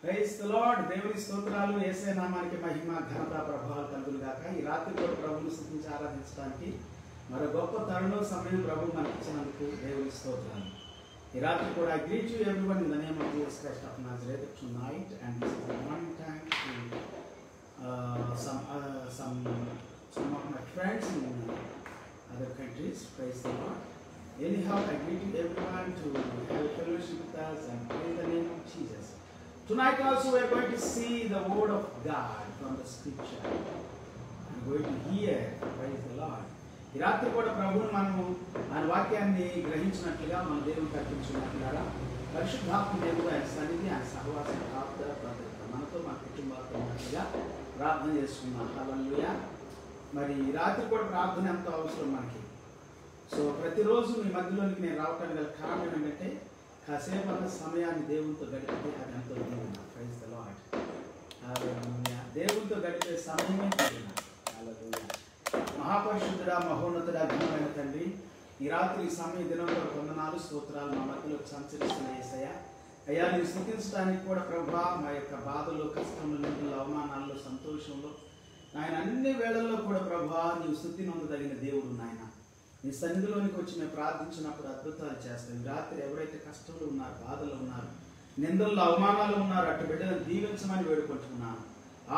Praise the lord. దేవుని స్తోత్రాలు. యేసయ్య నామానికి మహిమ ఘనత ప్రభావాలు కలుగును గాక. ఈ రాత్రి కూడా ప్రభువును స్తుతించి ఆరాధించడానికి మరో గొప్ప తరుణ సమయం ప్రభు మనకి ఇచ్చినందుకు దేవుని స్తోత్రాలు. ఈ రాత్రి కూడా I greet you everyone in the name of Jesus Christ of Nazareth tonight, and this is the one time to some of my friends in other countries. Praise the Lord. Anyhow, I greet you everyone to have fellowship with us and pray in the name of Jesus. Tonight also we are going to see the word of God from the scripture. I am going to hear. Praise the Lord. ఈ రాత్రి కూడా ప్రభువుని మనము ఆయన వాక్యాన్ని గ్రహించినట్లుగా మన దేవుని కల్పించినట్లుగా పరిశుద్ధాత్మ దేవుడు ఆయన సన్నిధి ఆయన సహవాసం కాపుదల భద్రత మనతో మన కుటుంబాలతో ఉన్నట్లుగా ప్రార్థన చేసుకున్నాం. హల్లెలూయా. మరి ఈ రాత్రి కూడా ప్రార్థన ఎంతో అవసరం మనకి. సో ప్రతిరోజు మీ మధ్యలోనికి నేను రావటానికి గల కారణం ఏంటంటే కాసేపు అన్న సమయాన్ని దేవునితో గడిపితే అది ఎంతో దీవెన. Praise the Lord. హల్లెలూయా. దేవునితో గడిపే సమయమే దీవెన. హల్లెలూయా. మహాపరిశుద్ధుడా, మహోన్నతుడా, ఘనమైన తండ్రి, ఈ రాత్రి ఈ సమయ దినంలో వందనాలు స్తోత్రాలు మా మధ్యలో సంచరిస్తున్న యేసయ్య. అయ్యా నేను స్తుతించడానికి కూడా ప్రభా మా యొక్క బాధలు, కష్టంలో, నిందులు, అవమానాల్లో, సంతోషంలో నాయన అన్ని వేళల్లో కూడా ప్రభా నీవు స్తుతి నొందదగిన దేవుడు నాయన. నీ సన్నిధిలోనికి వచ్చి మేము ప్రార్థించినప్పుడు అద్భుతాలు చేస్తాం. ఈ రాత్రి ఎవరైతే కష్టంలో ఉన్నారు, బాధలు ఉన్నారు, నిందల్లో, అవమానాలు ఉన్నారు, అటు బిడ్డలను దీవించమని వేడుకుంటున్నాను,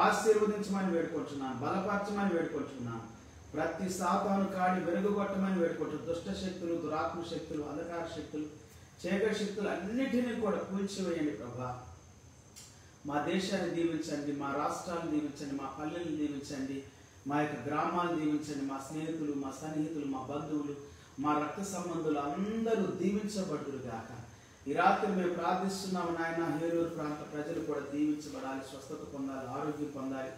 ఆశీర్వదించమని వేడుకుంటున్నాను, బలపరచమని వేడుకుంటున్నాను. ప్రతి సాతాను కాడి వెలుగుగొట్టమని వేడుకుంటున్నాను. దుష్ట శక్తులు, దురాత్మ శక్తులు, అంధకార శక్తులు, చీకటి శక్తులు అన్నిటినీ కూడా కూల్చివేయండి ప్రభా. మా దేశాన్ని దీవించండి, మా రాష్ట్రాలను దీవించండి, మా పల్లెలను దీవించండి, మా యొక్క గ్రామాలను దీవించండి. మా స్నేహితులు, మా సన్నిహితులు, మా బంధువులు, మా రక్త సంబంధులు అందరూ దీవించబడుదురు గాక. ఈ రాత్రి మేము ప్రార్థిస్తున్నాము నాయన. హేరూరు ప్రాంత ప్రజలు కూడా దీవించబడాలి, స్వస్థత పొందాలి, ఆరోగ్యం పొందాలి.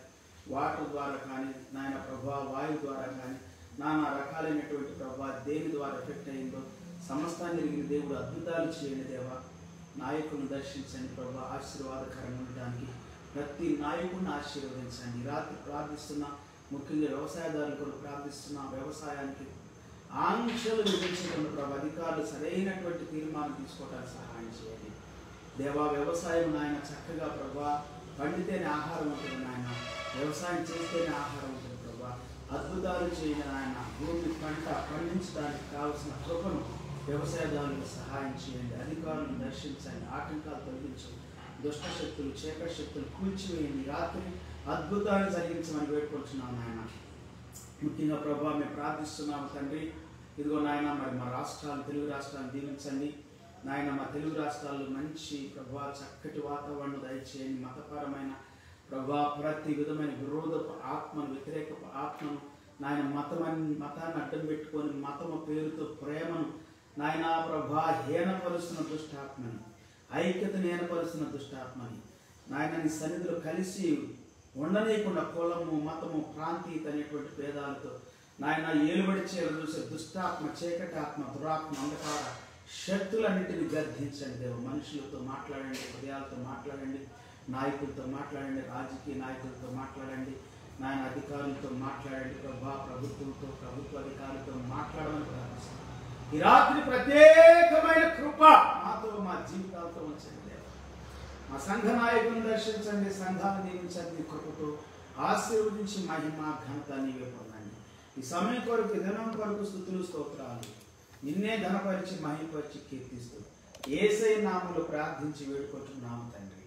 వాటర్ ద్వారా కానీ నాయన ప్రభా, వాయువు ద్వారా కానీ నానా రకాలైనటువంటి ప్రభా దేని ద్వారా ఎఫెక్ట్ అయిందో సమస్తాన్ని ఎరిగిన దేవుడు అద్భుతాలు చేయండి దేవా. నాయకులను దర్శించండి ప్రభా, ఆశీర్వాదకరంగా ఉండడానికి ప్రతి నాయకుడిని ఆశీర్వదించండి. రాత్రి ప్రార్థిస్తున్న ముఖ్యంగా వ్యవసాయదారులు కూడా ప్రార్థిస్తున్న వ్యవసాయానికి ఆంక్షలు విధించకుండా ప్రభా అధికారులు సరైనటువంటి తీర్మానం తీసుకోవడానికి సహాయం చేయండి దేవా. వ్యవసాయం నాయన చక్కగా ప్రభా పండితేనే ఆహారం ఉంటుంది నాయన, వ్యవసాయం చేస్తేనే ఆహారం ఉంటుంది ప్రభా. అద్భుతాలు చేయండి నాయన. భూమి పంట పండించడానికి కావలసిన కృపను వ్యవసాయదారులకు సహాయం చేయండి. అధికారులను దర్శించండి, ఆటంకాలు తొలగించండి, దుష్ట శక్తులు, చీకటి శక్తులు కూల్చివేయండి. రాత్రి అద్భుతాలు జరిగించమని వేడుకుంటున్నాం నాయన. ముఖ్యంగా ప్రభా మేము ప్రార్థిస్తున్నాము తండ్రి. ఇదిగో నాయన మరి మా రాష్ట్రాలు, తెలుగు రాష్ట్రాలను దీవించండి నాయన. మా తెలుగు రాష్ట్రాల్లో మంచి ప్రభా చక్కటి వాతావరణం దయచేయండి. మతపరమైన ప్రభా ప్రతి విధమైన విరోధపు ఆత్మను, వ్యతిరేకపు ఆత్మను నాయన మతాన్ని అడ్డం పెట్టుకొని మతము పేరుతో ప్రేమను నాయన ప్రభా హీనపరుస్తున్న దుష్టాత్మని, ఐక్యతను హీనపరుస్తున్న దుష్టాత్మని నాయన నీ సన్నిధిలో కలిసి ఉండనీయకుండా కులము, మతము, ప్రాంతీయత అనేటువంటి భేదాలతో నాయన ఏలుబడి చేయాలని చూసే దుష్టాత్మ, చీకటి ఆత్మ, దురాత్మ, అంధకార శక్తులన్నింటినీ గర్ధించండి దేవ. మనుషులతో మాట్లాడండి, హృదయాలతో మాట్లాడండి, నాయకులతో మాట్లాడండి, రాజకీయ నాయకులతో మాట్లాడండి నాయన, అధికారులతో మాట్లాడండి ప్రభా, ప్రభుత్వంతో, ప్రభుత్వ అధికారులతో మాట్లాడమని ప్రార్థిస్తాను. ఈ రాత్రి ప్రత్యేకమైన కృప మాతో, మా జీవితాలతో ఉంచండి దేవ. మా సంఘ నాయకులను దర్శించండి, సంఘాన్ని దీవించండి, కృపతో ఆశీర్వదించి మహిమ ఘనత నీవే పొందండి. ఈ సమయం కొరకు, ఈ దినం కొరకు స్తుతులు స్తోత్రాలు నిన్నే ఘనపరిచి మహిమపరిచి కీర్తిస్తూ యేసయ్య నామములో ప్రార్థించి వేడుకుంటున్నాము తండ్రి.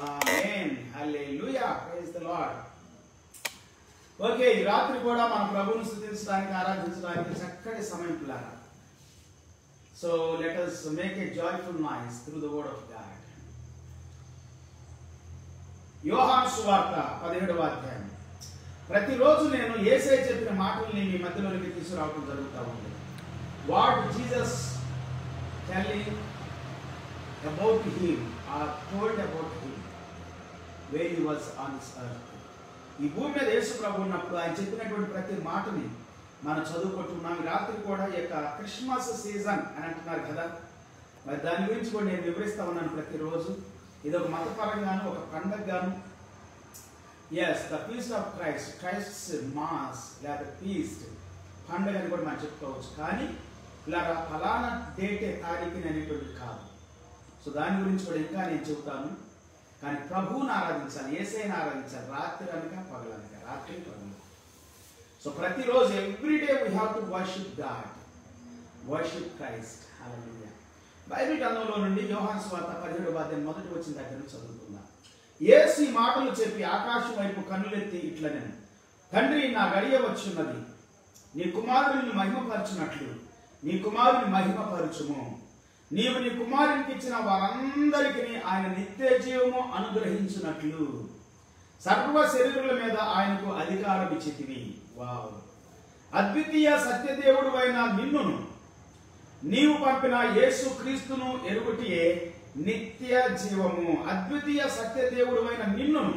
Amen. Hallelujah. Praise the Lord. Okay, ఈ రాత్రి కూడా మన ప్రభువును స్తుతించడానికి, ఆరాధించడానికి చక్కటి సమయం పిల్లారా. So let us make a joyful noise through the word of God. యోహాను సువార్త 17వ అధ్యాయం. ప్రతిరోజు నేను యేసయ్య చెప్పిన మాటల్ని మీ మధ్యలోనికి తీసుకురావడం జరుగుతూ ఉంది. What Jesus telling about him or told about him when he was on this earth. ఈ భూమి మీద యేసు ప్రభు ఉన్నప్పుడు ఆయన చెప్పినటువంటి ప్రతి మాటని మనం చదువుకుంటున్నాం. ఈ రాత్రి కూడా ఈ యొక్క క్రిస్మస్ సీజన్ అని అంటున్నారు కదా, మరి దాని గురించి కూడా నేను వివరిస్తూ ఉన్నాను ప్రతిరోజు. ఇది ఒక మతపరంగాను, ఒక పండగగాను. Yes, the feast of Christ, Christ's mass లేదా ఫీస్ట్ పండగ అని కూడా మనం చెప్పుకోవచ్చు. కానీ ఇలా ఫలానా డేటే తారీఖుని అనేటువంటిది కాదు. సో దాని గురించి కూడా ఇంకా నేను చెబుతాను. కానీ ప్రభువుని ఆరాధించాలి, యేసయ్యని ఆరాధించాలి. రాత్రి అనక పగలనక, రాత్రి పగలు. సో ప్రతిరోజు everyday we have to worship God, worship Christ. Hallelujah. Bible గ్రంథంలో నుండి యోహాను సువార్త 17వ అధ్యాయం మొదటి వచ్చిన దగ్గర నుంచి చదువుకుందాం. యేసు ఈ మాటలు చెప్పి ఆకాశం వైపు కన్నులెత్తి ఇట్లనెను, తండ్రి, నా గడియ వచ్చున్నది. నీ కుమారుని మహిమపరచునట్లు నీ కుమారుని మహిమపరచుము. నీవు నీ కుమారునికి ఇచ్చిన వారందరికీ ఆయన నిత్య జీవము అనుగ్రహించినట్లు సర్వ శరీరుల మీద ఆయనకు అధికారం ఇచ్చితివి. వావ్! అద్వితీయ సత్యదేవుడు అయిన నిన్నును నీవు పంపిన యేసు క్రీస్తును ఎరుగుటియే నిత్య జీవము. అద్వితీయ సత్యదేవుడు అయిన నిన్నును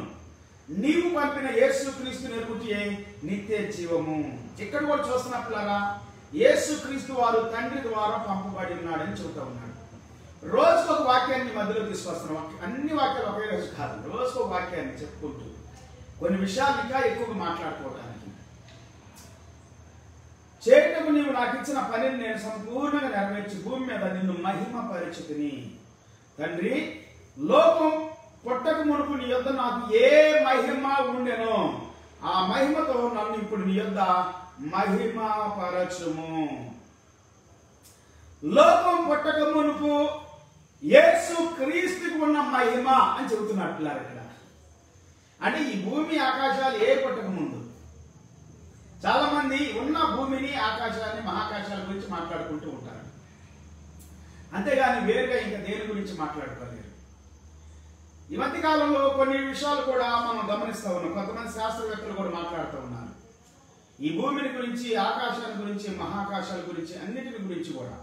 నీవు పంపిన యేసు క్రీస్తును ఎరుగుటియే నిత్య జీవము. ఇక్కడ కూడా చూస్తున్నట్లుగా యేసు క్రీస్తు వారు తండ్రి ద్వారా పంపబడి ఉన్నాడని చెబుతా ఉన్నాడు. రోజుకు ఒక వాక్యాన్ని మధ్యలో తీసుకొస్తున్నాం. అన్ని వాక్యాలు ఒకే రోజు కాదు, రోజుకు ఒక వాక్యాన్ని చెప్పుకుంటూ కొన్ని విషయాలు ఇంకా ఎక్కువగా మాట్లాడుకోవడానికి. చేయటకు నీవు నాకు ఇచ్చిన పనిని నేను సంపూర్ణంగా నెరవేర్చి భూమి మీద నిన్ను మహిమపరచుకుని. తండ్రి, లోకం పుట్టక మునుపు నీ యొద్ద నాకు ఏ మహిమ ఉండెనో ఆ మహిమతో నన్ను ఇప్పుడు నీ యొద్ద మహిమపరచుము. లోకం పుట్టక మునుపు యేసు క్రీస్తుకు ఉన్న మహిమ అని చెబుతున్నట్లు ఇక్కడ. అంటే ఈ భూమి ఆకాశాలు ఏ పుట్టక ముందు చాలా మంది ఉన్న భూమిని, ఆకాశాన్ని, మహాకాశాల గురించి మాట్లాడుకుంటూ ఉంటారు. అంతేగాని వేరుగా ఇంకా దేని గురించి మాట్లాడుకోలేరు. ఈ మధ్య కాలంలో కొన్ని విషయాలు కూడా మనం గమనిస్తూ ఉన్నాం. కొంతమంది శాస్త్రవేత్తలు కూడా మాట్లాడుతూ ఉన్నారు ఈ భూమిని గురించి, ఆకాశాల గురించి, మహాకాశాల గురించి, అన్నిటిని గురించి కూడా.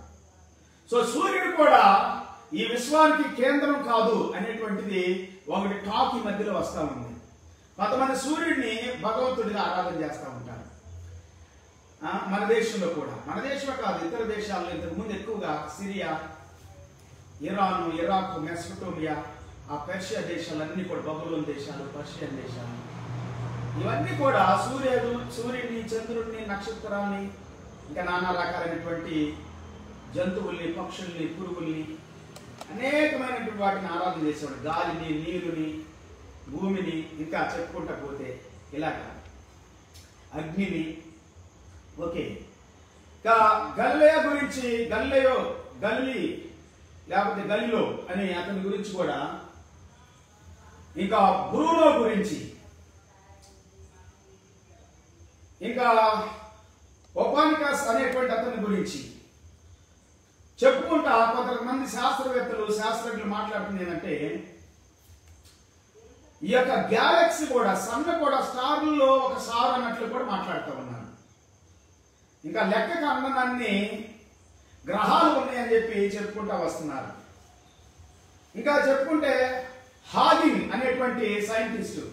సో సూర్యుడు కూడా ఈ విశ్వానికి కేంద్రం కాదు అనేటువంటిది ఒకటి టాక్ ఈ మధ్యలో వస్తూ ఉంది. కొంతమంది సూర్యుడిని భగవంతుడిగా ఆరాధన చేస్తూ ఉంటారు. మన దేశంలో కూడా, మన దేశంలో కాదు ఇతర దేశాల్లో ఇంతకుముందు ఎక్కువగా సిరియా, ఇరాను, ఇరాక్, మెసొపొటేమియా, ఆ పర్షియా దేశాలన్నీ కూడా, బబులోన్ దేశాలు, పర్షియన్ దేశాలు, ఇవన్నీ కూడా సూర్యుడిని, చంద్రుడిని, నక్షత్రాన్ని, ఇంకా నానా రకాలైనటువంటి జంతువుల్ని, పక్షుల్ని, పురుగుల్ని, అనేకమైనటువంటి వాటిని ఆరాధన చేసేవాడు. గాలిని, నీరుని, భూమిని, ఇంకా చెప్పుకుంటా పోతే ఇలాగా అగ్నిని. ఓకే, ఇంకా గలిలయ గురించి, గలిలీ లేకపోతే గలిలో అనే అతని గురించి కూడా, ఇంకా బ్రూనో గురించి, ఇంకా కోపర్నికస్ అనేటువంటి అతని గురించి చెప్పుకుంటా కొంతమంది శాస్త్రజ్ఞులు మాట్లాడుతుంది ఏంటంటే, ఈ యొక్క గ్యాలక్సీ కూడా, సన్ కూడా స్టార్లలో ఒక స్టార్ అన్నట్లు కూడా మాట్లాడుతూ ఉన్నారు. ఇంకా లెక్కకు అందనన్ని గ్రహాలు ఉన్నాయని చెప్పి చెప్పుకుంటా వస్తున్నారు. ఇంకా చెప్పుకుంటే హాగింగ్ అనేటువంటి సైంటిస్టు,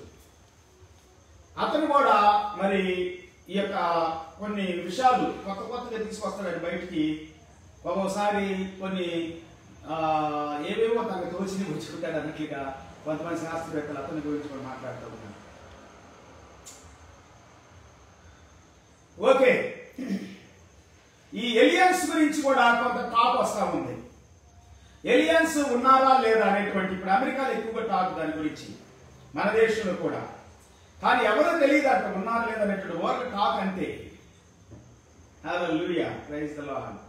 అతను కూడా మరి ఈ యొక్క కొన్ని విషయాలు కొత్తగా తీసుకొస్తాడు బయటికి. ఒక్కోసారి కొన్ని ఏవేవో తనకు తోచిని వచ్చుకుంటాడు అన్నట్లుగా కొంతమంది శాస్త్రవేత్తలు అతని గురించి కూడా మాట్లాడుతూ ఉన్నారు. ఓకే, ఈ ఎలియన్స్ గురించి కూడా కొంత టాక్ వస్తూ ఉంది. ఎలియన్స్ ఉన్నారా లేదా అనేటువంటి, ఇప్పుడు అమెరికాలో ఎక్కువగా టాక్ దాని గురించి, మన దేశంలో కూడా. కానీ ఎవరో తెలియదు అట్లా ఉన్నారా లేదా అనేటువంటి వరల్డ్ టాక్ అంతే. హల్లెలూయా, ప్రైజ్ ది లార్డ్.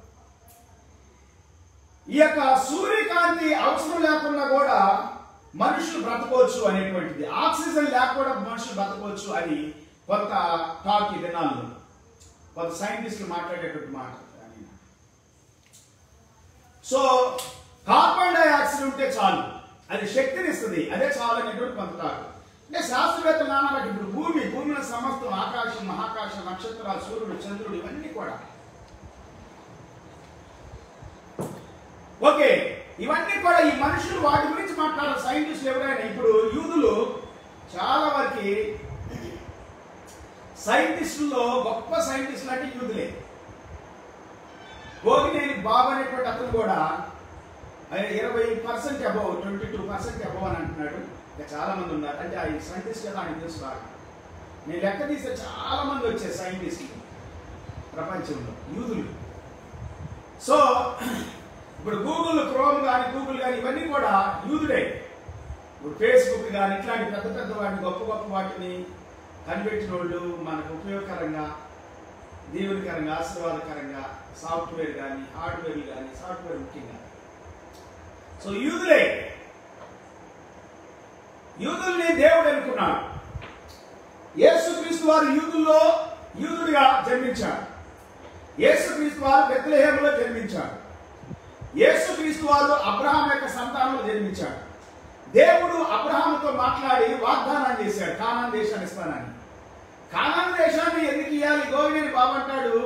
ఈ యొక్క సూర్యకాంతి అవసరం లేకుండా కూడా మనుషులు బ్రతకవచ్చు అనేటువంటిది, ఆక్సిజన్ లేకుండా మనుషులు బ్రతకవచ్చు అని కొంత టాక్ ఈ దినాల్లో కొంత సైంటిస్టులు మాట్లాడేటువంటి మాట. సో కార్బన్ డైఆక్సైడ్ ఉంటే చాలు, అది శక్తిని ఇస్తుంది, అదే చాలు అనేటువంటి కొంత టాక్. అంటే శాస్త్రవేత్తలు నాన్నకి ఇప్పుడు భూమిని సమస్తం, ఆకాశం, మహాకాశం, నక్షత్రాలు, సూర్యుడు, చంద్రుడు, ఇవన్నీ కూడా, ఓకే, ఇవన్నీ కూడా ఈ మనుషులు వాటి గురించి మాట్లాడారు సైంటిస్టులు ఎవరైనా. ఇప్పుడు యూదులు చాలా వరకు సైంటిస్టుల్లో గొప్ప సైంటిస్టులు అంటే యూదులే. గోగినేని బాబు అనేటువంటి అతను కూడా 20% అబౌవ్, 22% అబౌవ్ అని అంటున్నాడు. ఇంకా చాలా మంది ఉన్నారు. అంటే ఆ సైంటిస్ట్ కదా ఆయన తెలుసు బాగా. నేను లెక్క తీస్తే చాలా మంది వచ్చారు సైంటిస్టులు ప్రపంచంలో, యూదులు. సో ఇప్పుడు గూగుల్, క్రోమ్ కానీ, గూగుల్ కానీ ఇవన్నీ కూడా యూదుడే. ఇప్పుడు ఫేస్బుక్ కానీ ఇట్లాంటి పెద్ద పెద్ద వాటిని గొప్ప గొప్ప వాటిని కనిపెట్టిన వాళ్ళు మనకు ఉపయోగకరంగా, దీవెనకరంగా, ఆశీర్వాదకరంగా సాఫ్ట్వేర్ కానీ, హార్డ్వేర్ కానీ, సాఫ్ట్వేర్ ముఖ్యంగా. సో యూదుల్ని దేవుడు అనుకున్నాడు. యేసుక్రీస్తు వారు యూదుడిగా జన్మించాడు. యేసుక్రీస్తు వారు బెత్లెహేములో జన్మించాడు. యేసుక్రీస్తు వారు అబ్రహాం యొక్క సంతానంలో జన్మించాడు. దేవుడు అబ్రహాముతో మాట్లాడి వాగ్దానం చేశాడు, కానాను దేశాన్ని ఇస్తానని. కానాను దేశాన్ని ఎందుకు ఇవ్వాలి గోవిని బాబంటాడు.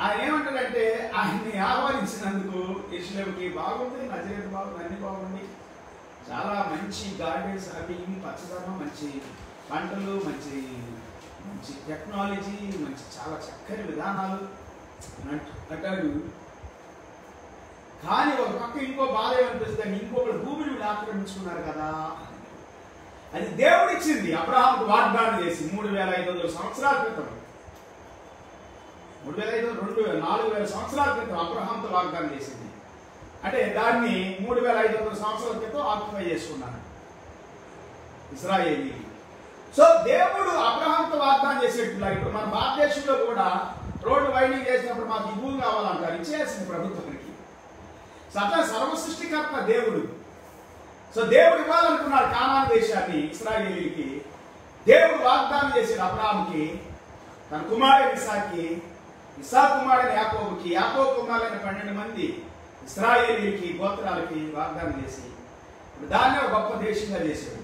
ఆయన ఏమంటాడంటే ఆయన్ని ఆహ్వానించినందుకు యెరూషలేముకి బాగుంది, నజరేతు బాగుంది, అన్ని బాగుంది, చాలా మంచి గార్డెన్స్, అవి ఇవి పచ్చదనం, మంచి పంటలు, మంచి మంచి టెక్నాలజీ, మంచి చాలా చక్కని విధానాలు అంటాడు. కానీ ఒక పక్క ఇంకో బాధ ఏమనిపిస్తుంది, ఇంకొకరు భూమిని ఆక్రమించుకున్నారు కదా. అది దేవుడు ఇచ్చింది అబ్రహాముకు వాగ్దానం చేసి 3500 సంవత్సరాల క్రితం, 4,000 సంవత్సరాల క్రితం అబ్రహాంతో వాగ్దానం చేసింది. అంటే దాన్ని 3,500 సంవత్సరాల క్రితం ఆక్యుపై చేసుకున్నాను ఇశ్రాయేలీయులు. సో దేవుడు అబ్రహాంతో వాగ్దానం చేసేట్టులా ఇప్పుడు మన భారతదేశంలో కూడా రోడ్డు వైడింగ్ చేసినప్పుడు మాకు ఈ భూమి కావాలంటారు, ఇచ్చేసింది ప్రభుత్వానికి. సత్య సర్వ సృష్టికర్త దేవుడు. సో దేవుడు ఇవ్వాలనుకున్నాడు కానాను దేశాన్ని ఇశ్రాయేలీయులకి. దేవుడు వాగ్దానం చేసిన అబ్రహాంకి, తన కుమారుడు ఇస్సాకుకి, ఇస్సాకు కుమారుడైన యాకోబుకి, యాకోబు కుమారులైన 12 మంది ఇశ్రాయేలీయులకి, గోత్రాలకి వాగ్దానం చేసి దాన్ని ఒక గొప్ప దేశంగా చేశాడు.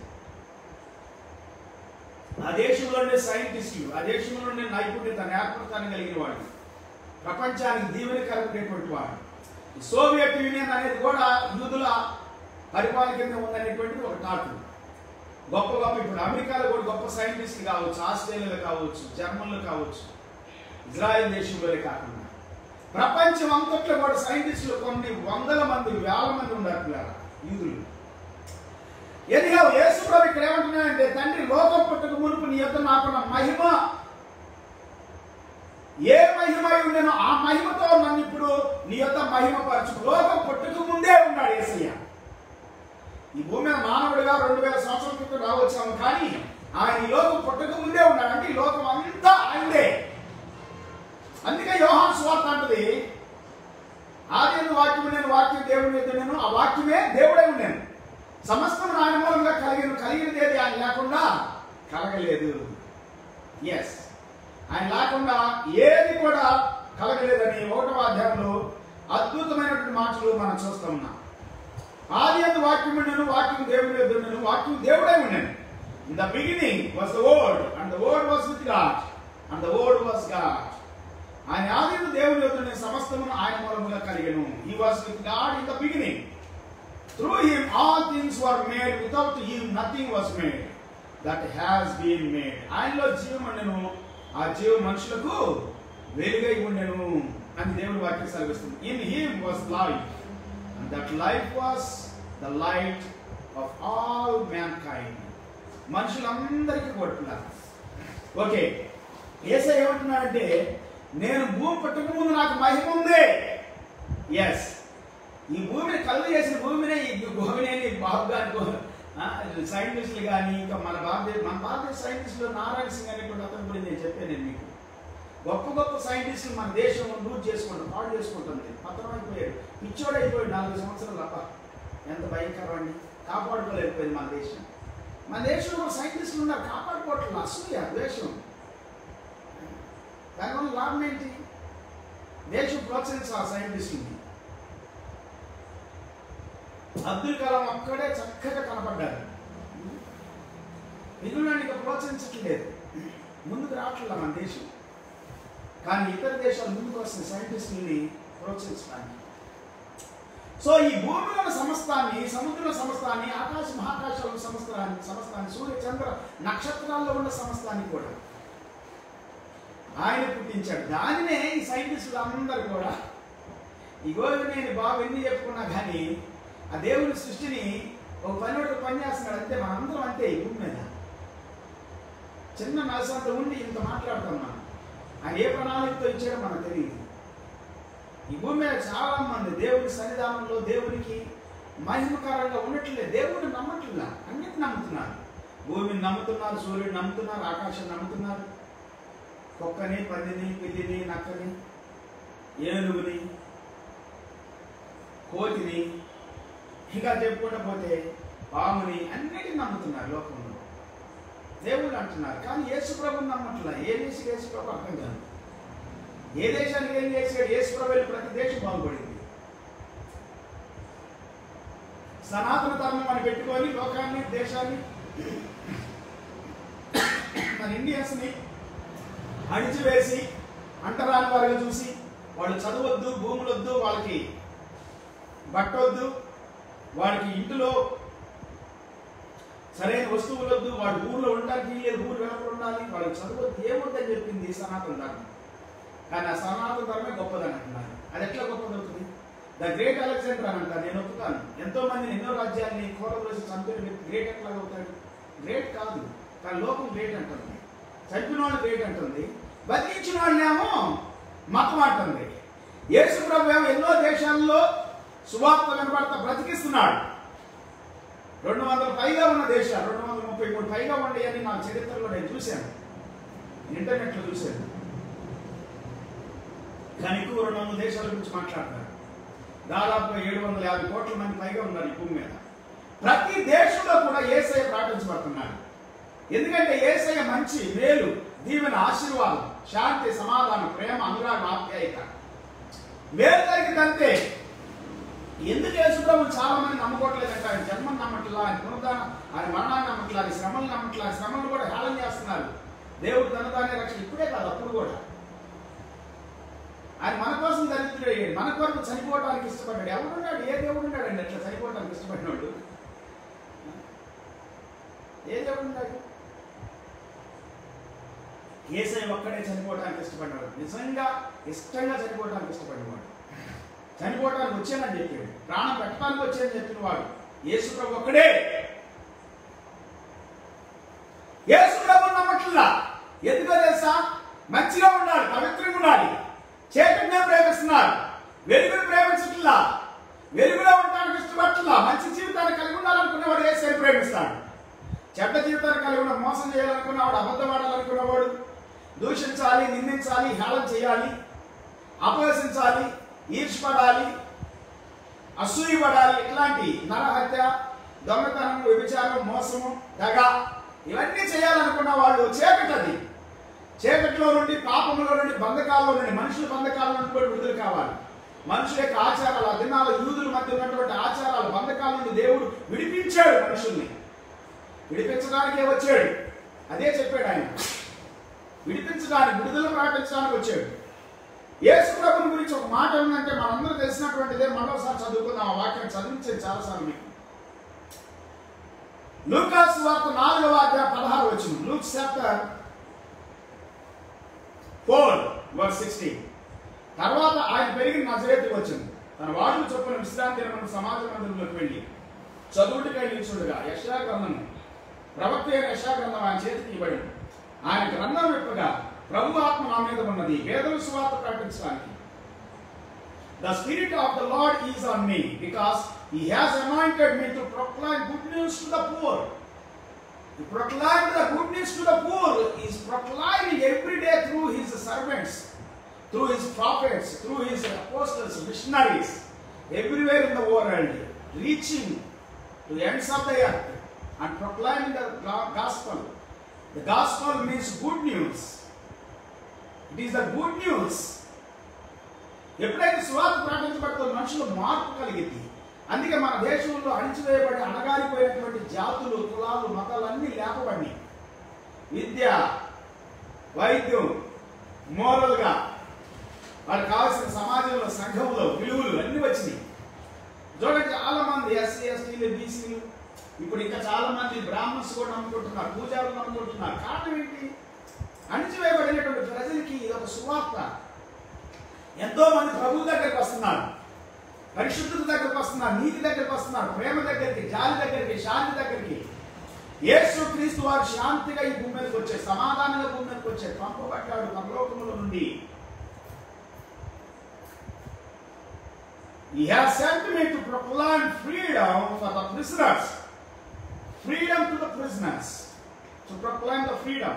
ఆ దేశంలో ఉండే సైంటిస్టులు, ఆ దేశంలో ఉండే నైపుణ్యత, నేర్పడతాన్ని కలిగిన వాడు, ప్రపంచానికి దీవెనకరమైనటువంటి వాడు. సోవియట్ యూనియన్ అనేది కూడా యూదుల పరిపాలన కింద ఉందనేటువంటిది ఒక టాక్. గొప్ప ఇప్పుడు అమెరికాలో కూడా గొప్ప సైంటిస్టులు కావచ్చు, ఆస్ట్రేలియాలో కావచ్చు, జర్మన్లో కావచ్చు, ఇజ్రాయెల్ దేశంలోనే కాకుండా ప్రపంచం అంతట్లో కూడా సైంటిస్టులు కొన్ని 100 మంది 1000 మంది ఉన్నారు యూదులు. ఎదిగా యేసుప్రభు ఇక్కడ ఏమంటున్నాడంటే, తండ్రి లోకం పుట్టక మునుపు నీ యొద్ద నాకున్న మహిమ, ఏ మహిమ ఉండేనో ఆ మహిమతో నన్ను ఇప్పుడు నీ యొద్ద మహిమపరచు. లోకం పుట్టక ముందే ఉన్నాడు యేసయ్య. ఈ భూమి మీద మానవుడిగా 2000 సంవత్సరాల క్రితం రావచ్చాము, కానీ ఆయన ఈ లోకం పుట్టక ముందే ఉన్నాడు. అంటే ఈ లోకం అంతా ఆయనదే. అందుకే యోహాను సువార్త అంటది, ఆదియందు వాక్యము నేను, వాక్యం దేవుని యొద్ద నేను, ఆ వాక్యమే దేవుడై ఉన్నాను, సమస్తం ఆయన మూలంగా కలిగినది ఏది ఆయన లేకుండా కలగలేదు. ఎస్, ఆయన లేకుండా ఏది కూడా కలగలేదని 1వ అధ్యాయంలో అద్భుతమైనటువంటి మాటలు మనం చూస్తూ ఉన్నాం. ఆదియందు వాక్యము నేను, వాక్యం దేవుని యొద్ద నేను, వాక్యం దేవుడై ఉన్నాను. In the beginning was the word and the word was with God and the word was God. ఆయన ఆదియందు దేవుని యొద్ద నేను, సమస్తమును ఆయన మూలముగా కలిగెను. He was with God in the beginning. Through him all things were made, without him nothing was made that has been made. ఆయనలో జీవం ఉండెను, ఆ జీవం మనుషులకు వెలుగై ఉండెను అని దేవుని వాక్యం సెలవిస్తుంది. In him was life, and that life was the light of all mankind. మనుషులందరికీ కొట్టున్నారు. ఓకే, యేసయ్య ఏమంటున్నాడంటే, నేను భూమి పుట్టక ముందు నాకు మహిమ ఉంది. ఎస్, ఈ భూమిని కలుగు చేసిన భూమిని, ఈ భూమిని బాబు సైంటిస్టులు కానీ, ఇంకా మన భారతదేశ సైంటిస్టులు నారాయణ సింగ్ అనేటువంటి అతని గురించి నేను చెప్పాను. మీకు గొప్ప గొప్ప సైంటిస్టులు మన దేశం లూజ్ చేసుకుంటాం, పాడు చేసుకుంటుంది, పత్రం అయిపోయాడు, పిచ్చోడు అయిపోయాడు 4 సంవత్సరాలు తప్ప. ఎంత భయంకరం అండి, కాపాడుకోలేకపోయింది మన దేశం. మన దేశంలో సైంటిస్టులు ఉన్నారు, కాపాడుకోవట్లేదు, అసూయ, ద్వేషం. దానివల్ల లాభం ఏంటి? దేశం ప్రోత్సహించాలి ఆ సైంటిస్టుని. అబ్దుల్ కలాం ఒక్కడే చక్కగా కనపడ్డారు, మిగులాన్ని ఇక ప్రోత్సహించట్లేదు, ముందుకు రావట్లేదు మన దేశం. కానీ ఇతర దేశాలు ముందుకు వస్తున్న సైంటిస్టుల్ని ప్రోత్సహించడానికి. సో ఈ భూమిలో సమస్తాన్ని, సముద్రంలో సమస్తాన్ని, ఆకాశ మహాకాశాల సమస్తాన్ని, సూర్య చంద్ర నక్షత్రాల్లో ఉన్న సమస్తాన్ని కూడా ఆయన పుట్టించాడు. దానినే ఈ సైంటిస్టులు అందరూ కూడా ఇగో నేను బాగా ఎన్ని చెప్పుకున్నా కానీ ఆ దేవుని సృష్టిని ఒక పని చేస్తున్నాడు అంతే. మనందరం అంతే. ఈ భూమి మీద చిన్న నలసంత ఉండి ఇంత మాట్లాడుతాం మనం. ఆయన ఏ ప్రణాళికతో ఇచ్చాడో మనకు తెలియదు. ఈ భూమి మీద చాలా మంది దేవుని సన్నిధానంలో దేవునికి మహిమకరంగా ఉండట్లేదు. దేవుడిని నమ్మట్లా, అన్నిటి నమ్ముతున్నారు. భూమిని నమ్ముతున్నారు, సూర్యుని నమ్ముతున్నారు, ఆకాశం నమ్ముతున్నారు, కుక్కని, పందిని, పిల్లిని, నక్కని, ఏనుగుని, కోతిని, ఇంకా చెప్పుకుంటూ పోతే పాముని, అన్నిటిని నమ్ముతున్నారు లోకంలో. దేవుళ్ళు అంటున్నారు, కానీ యేసు ప్రభుని నమ్మట్లా. ఏ దేశం యేసు ప్రభు అర్థం కాదు. ఏ దేశానికి ఏం చేసాడు? యేసు ప్రభు వెళ్ళి ప్రతి దేశం బాగుపడింది. సనాతన ధర్మం అని పెట్టుకొని లోకాన్ని, దేశాన్ని, మన ఇండియన్స్ని అణిచివేసి అంటరాని వారిగా చూసి, వాళ్ళు చదవద్దు, భూములొద్దు, వాళ్ళకి బట్టొద్దు, వాడికి ఇంటిలో సరైన వస్తువులొద్దు, వాడి ఊర్లో ఉండడానికి ఊరు వెనక ఉండాలి, వాళ్ళకి చదవద్దు, ఏమొద్దని చెప్పింది సనాతన ధర్మం. కానీ ఆ సనాతన ధర్మే గొప్పదని అంటున్నారు. అది ఎట్లా గొప్పదవుతుంది? ద గ్రేట్ అలెగ్జాండర్ అని అంటారు. నేను ఒప్పుతాను. ఎంతో మందిని, ఎన్నో రాజ్యాన్ని కూలదోసి చంపిన వ్యక్తి గ్రేట్ ఎట్లా అవుతాడు? గ్రేట్ కాదు. కానీ లోకం గ్రేట్ అంటుంది, చంపిన వాళ్ళు గ్రేట్ అంటుంది, బతికించిన వాళ్ళేమో మతం అంటుంది. యేసు ప్రభు ఏమో ఎన్నో దేశాల్లో సువార్త వినబడతా బ్రతికిస్తున్నాడు. 200 పైగా ఉన్న దేశాలు, 233 పైగా ఉండే అని నా చరిత్రలో నేను చూశాను, ఇంటర్నెట్లో చూశాను. కానీ ఎక్కువ 200 దేశాల గురించి మాట్లాడతారు. దాదాపు 750 కోట్ల మంది పైగా ఉన్నారు ఈ భూమి మీద. ప్రతి దేశంలో కూడా యేసయ్య ప్రకటించబడుతున్నారు. ఎందుకంటే యేసయ్య మంచి, మేలు, దీవెన, ఆశీర్వాదం, శాంతి, సమాధానం, ప్రేమ, అనురాగం, ఆప్యాయత, మేలు జరిగిందంతే. ఎందుకు యేసు ప్రభువుని చాలా మంది నమ్ముకోవట్లేదంటే ఆయన జన్మను నమ్మట్లా, ఆయన పునరుద్ధానం, ఆయన మరణాన్ని నమ్మట్లా, ఆయన శ్రమలు నమ్మట్లా. శ్రమలు కూడా హేళన చేస్తున్నారు. దేవుడు తనదానే రక్షణ. ఇప్పుడే కాదు, అప్పుడు కూడా ఆయన మన కోసం దరిద్రుడయ్యాడు, మన కొరకు చనిపోవడానికి ఇష్టపడ్డాడు. ఎవడున్నాడు? ఏ దేవుడు ఉన్నాడండి అట్లా చనిపోవడానికి ఇష్టపడినాడు? ఏ దేవుడు ఉన్నాడు? యేసయ్య ఒక్కడే చనిపోవడానికి ఇష్టపడ్డాడు. నిజంగా ఇష్టంగా చనిపోవడానికి ఇష్టపడినవాడు. చనిపోవడానికి వచ్చానని చెప్పాడు, ప్రాణం పెట్టడానికి వచ్చానని చెప్పిన వాడు యేసు ప్రభు ఒక్కడే. యేసు ప్రభు నమ్మట్లా. ఎందుకో తెలుసా? మంచిగా ఉండాలి, పవిత్రంగా ఉండాలి, చీకటినే ప్రేమిస్తున్నారు, వెలుగును ప్రేమించట్లా, వెలుగులో ఉండడానికి ఇష్టపడట్లా. మంచి జీవితాన్ని కలిగి ఉండాలనుకునేవాడు యేసుని ప్రేమిస్తాడు. చెడ్డ జీవితాన్ని కలిగి ఉన్న, మోసం చేయాలనుకున్నవాడు, అబద్ధం ఆడాలనుకున్నవాడు, దూషించాలి, నిందించాలి, హేళన చేయాలి, అపహసించాలి, ఈర్ష్పడాలి, అసూయపడాలి, ఇట్లాంటి నరహత్య, దొంగతనం, వ్యభిచారం, మోసము, దగ, ఇవన్నీ చేయాలనుకున్న వాళ్ళు చీకటది. చీకటిలో నుండి, పాపంలో నుండి, బంధకాల్లో నుండి, మనుషుల బంధకాల నుండి కూడా విడుదల కావాలి. మనుషుల యొక్క ఆచారాలు, ఆ దినాల యూదుల మధ్య ఉన్నటువంటి ఆచారాలు, బంధకాల నుండి దేవుడు విడిపించాడు. మనుషుల్ని విడిపించడానికే వచ్చాడు. అదే చెప్పాడు ఆయన, విడిపించడానికి, విడుదల ప్రకటించడానికి వచ్చాడు. యేసు ప్రభుని గురించి ఒక మాట ఉందంటే మనందరూ తెలిసినటువంటిదే. మరోసారి చదువుకుందాం. ఆ వాక్యాన్ని చదివించేది చాలాసార్లు మీకు. లూకా సువార్త 4వ అధ్యాయం 16వ వచనం. Luke chapter 4:16. తర్వాత ఆయన పెరిగిన నజరేతుకు వచ్చింది. తన వాడులు చొప్పున విశ్రాంతి దినమున సమాజ మందిరంలోకి వెళ్ళి చదువుటికై నిల్చుండగా యెషయా గ్రంథము, ప్రవక్త అయిన యెషయా గ్రంథం ఆయన చేతికి ఇవ్వబడింది. ఆయన గ్రంథం విప్పగా ప్రభు ఆత్మ నా మీద ఉన్నది, వేదన సువార్త ప్రకటించడానికి. The Spirit of the Lord is on me, because He has anointed me to proclaim good news to the poor. To proclaim the good news to the poor is proclaiming every day through His servants, through His prophets, through His apostles, missionaries, everywhere in the world, reaching to the ends of the earth and proclaiming the gospel. The gospel means good news. It is the good news. ఎప్పుడైతే సువార్త ప్రకటించబడుతుందో మనుషులు మార్పు కలిగింది. అందుకే మన దేశంలో అణిచివేయబడి అణగారిపోయినటువంటి జాతులు, కులాలు, మతాలు అన్నీ లేపబడినాయి. విద్య, వైద్యం, మోరల్గా వాళ్ళకి కావాల్సిన సమాజంలో, సంఘంలో విలువలు అన్నీ వచ్చినాయి. చూడండి, చాలా మంది ఎస్సీ, ఎస్టీలు, బీసీలు, ఇప్పుడు ఇంకా చాలా మంది బ్రాహ్మణ్స్ కూడా నమ్ముకుంటున్నారు, పూజారులు నమ్ముకుంటున్నారు. కారణం ఏంటి? అణిచివేయబడినటువంటి ప్రజలకి ఇది ఒక సువార్త. ఎంతో మంది ప్రభు దగ్గరికి వస్తున్నారు, పరిశుద్ధత దగ్గరికి వస్తున్నారు, నీతి దగ్గరికి వస్తున్నారు, ప్రేమ దగ్గరికి, జాలి దగ్గరికి, శాంతి దగ్గరికి. యేసు క్రీస్తు వారు శాంతిగా ఈ భూమి మీదకి వచ్చాడు, సమాధానంగా భూమి మీదకి వచ్చాడు, పంపబడ్డాడు పరలోకముల నుండి. He has sent me to proclaim freedom for the prisoners. Freedom to the prisoners. To proclaim the freedom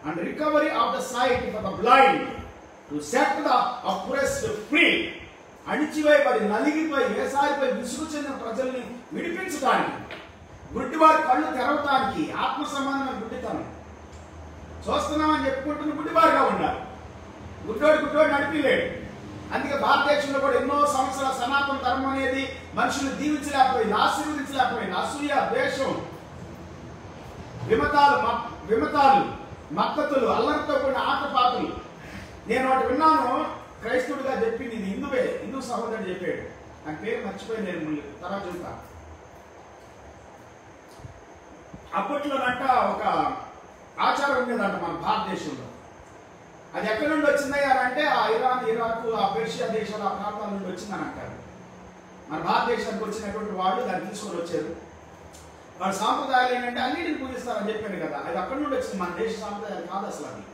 and recovery of the sight for the blind. To set the oppressed free. అణిచివేయబడి నలిగిపోయి వేసారిపోయి విసుగు చెందిన ప్రజల్ని విడిపించడానికి, గుడ్డివారి కళ్ళు తెరవటానికి, ఆత్మ సంబంధమైన గుడ్డితనం చూస్తున్నామని చెప్పుకుంటున్న గుడ్డివారుగా ఉండాలి. గుడ్డోడు నడిపిలేడు. అందుకే భారతదేశంలో కూడా ఎన్నో సంవత్సరాల సనాతన ధర్మం అనేది మనుషులు దీవించలేకపోయింది, ఆశీర్వదించలేకపోయింది. అసూయ, ద్వేషం, విమతాలు, మత్తతులు, అల్లరితో కూడిన ఆటపాటలు. నేను వాటి విన్నాను. క్రైస్తవుడిగా చెప్పింది ఇది హిందూ సహోదరుడు చెప్పాడు. ఆయన పేరు మర్చిపోయి నేను తర్వాత చెప్తా. అప్పట్లోనంట ఒక ఆచారం ఉండేదంట మన భారతదేశంలో. అది ఎక్కడి నుండి వచ్చిందయ్యా అంటే ఆ ఇరాన్, ఇరాక్, ఆ పర్షియా దేశాలు, ఆ ప్రాంతాల నుండి వచ్చిందని అంటారు. మన భారతదేశానికి వచ్చినటువంటి వాళ్ళు దాన్ని తీసుకొని వచ్చారు. వాళ్ళ సాంప్రదాయాలు ఏంటంటే అన్నిటిని పూజిస్తారని చెప్పాను కదా. అది అక్కడి నుండి వచ్చింది. మన దేశ సాంప్రదాయాలు కాదు అసలు. అది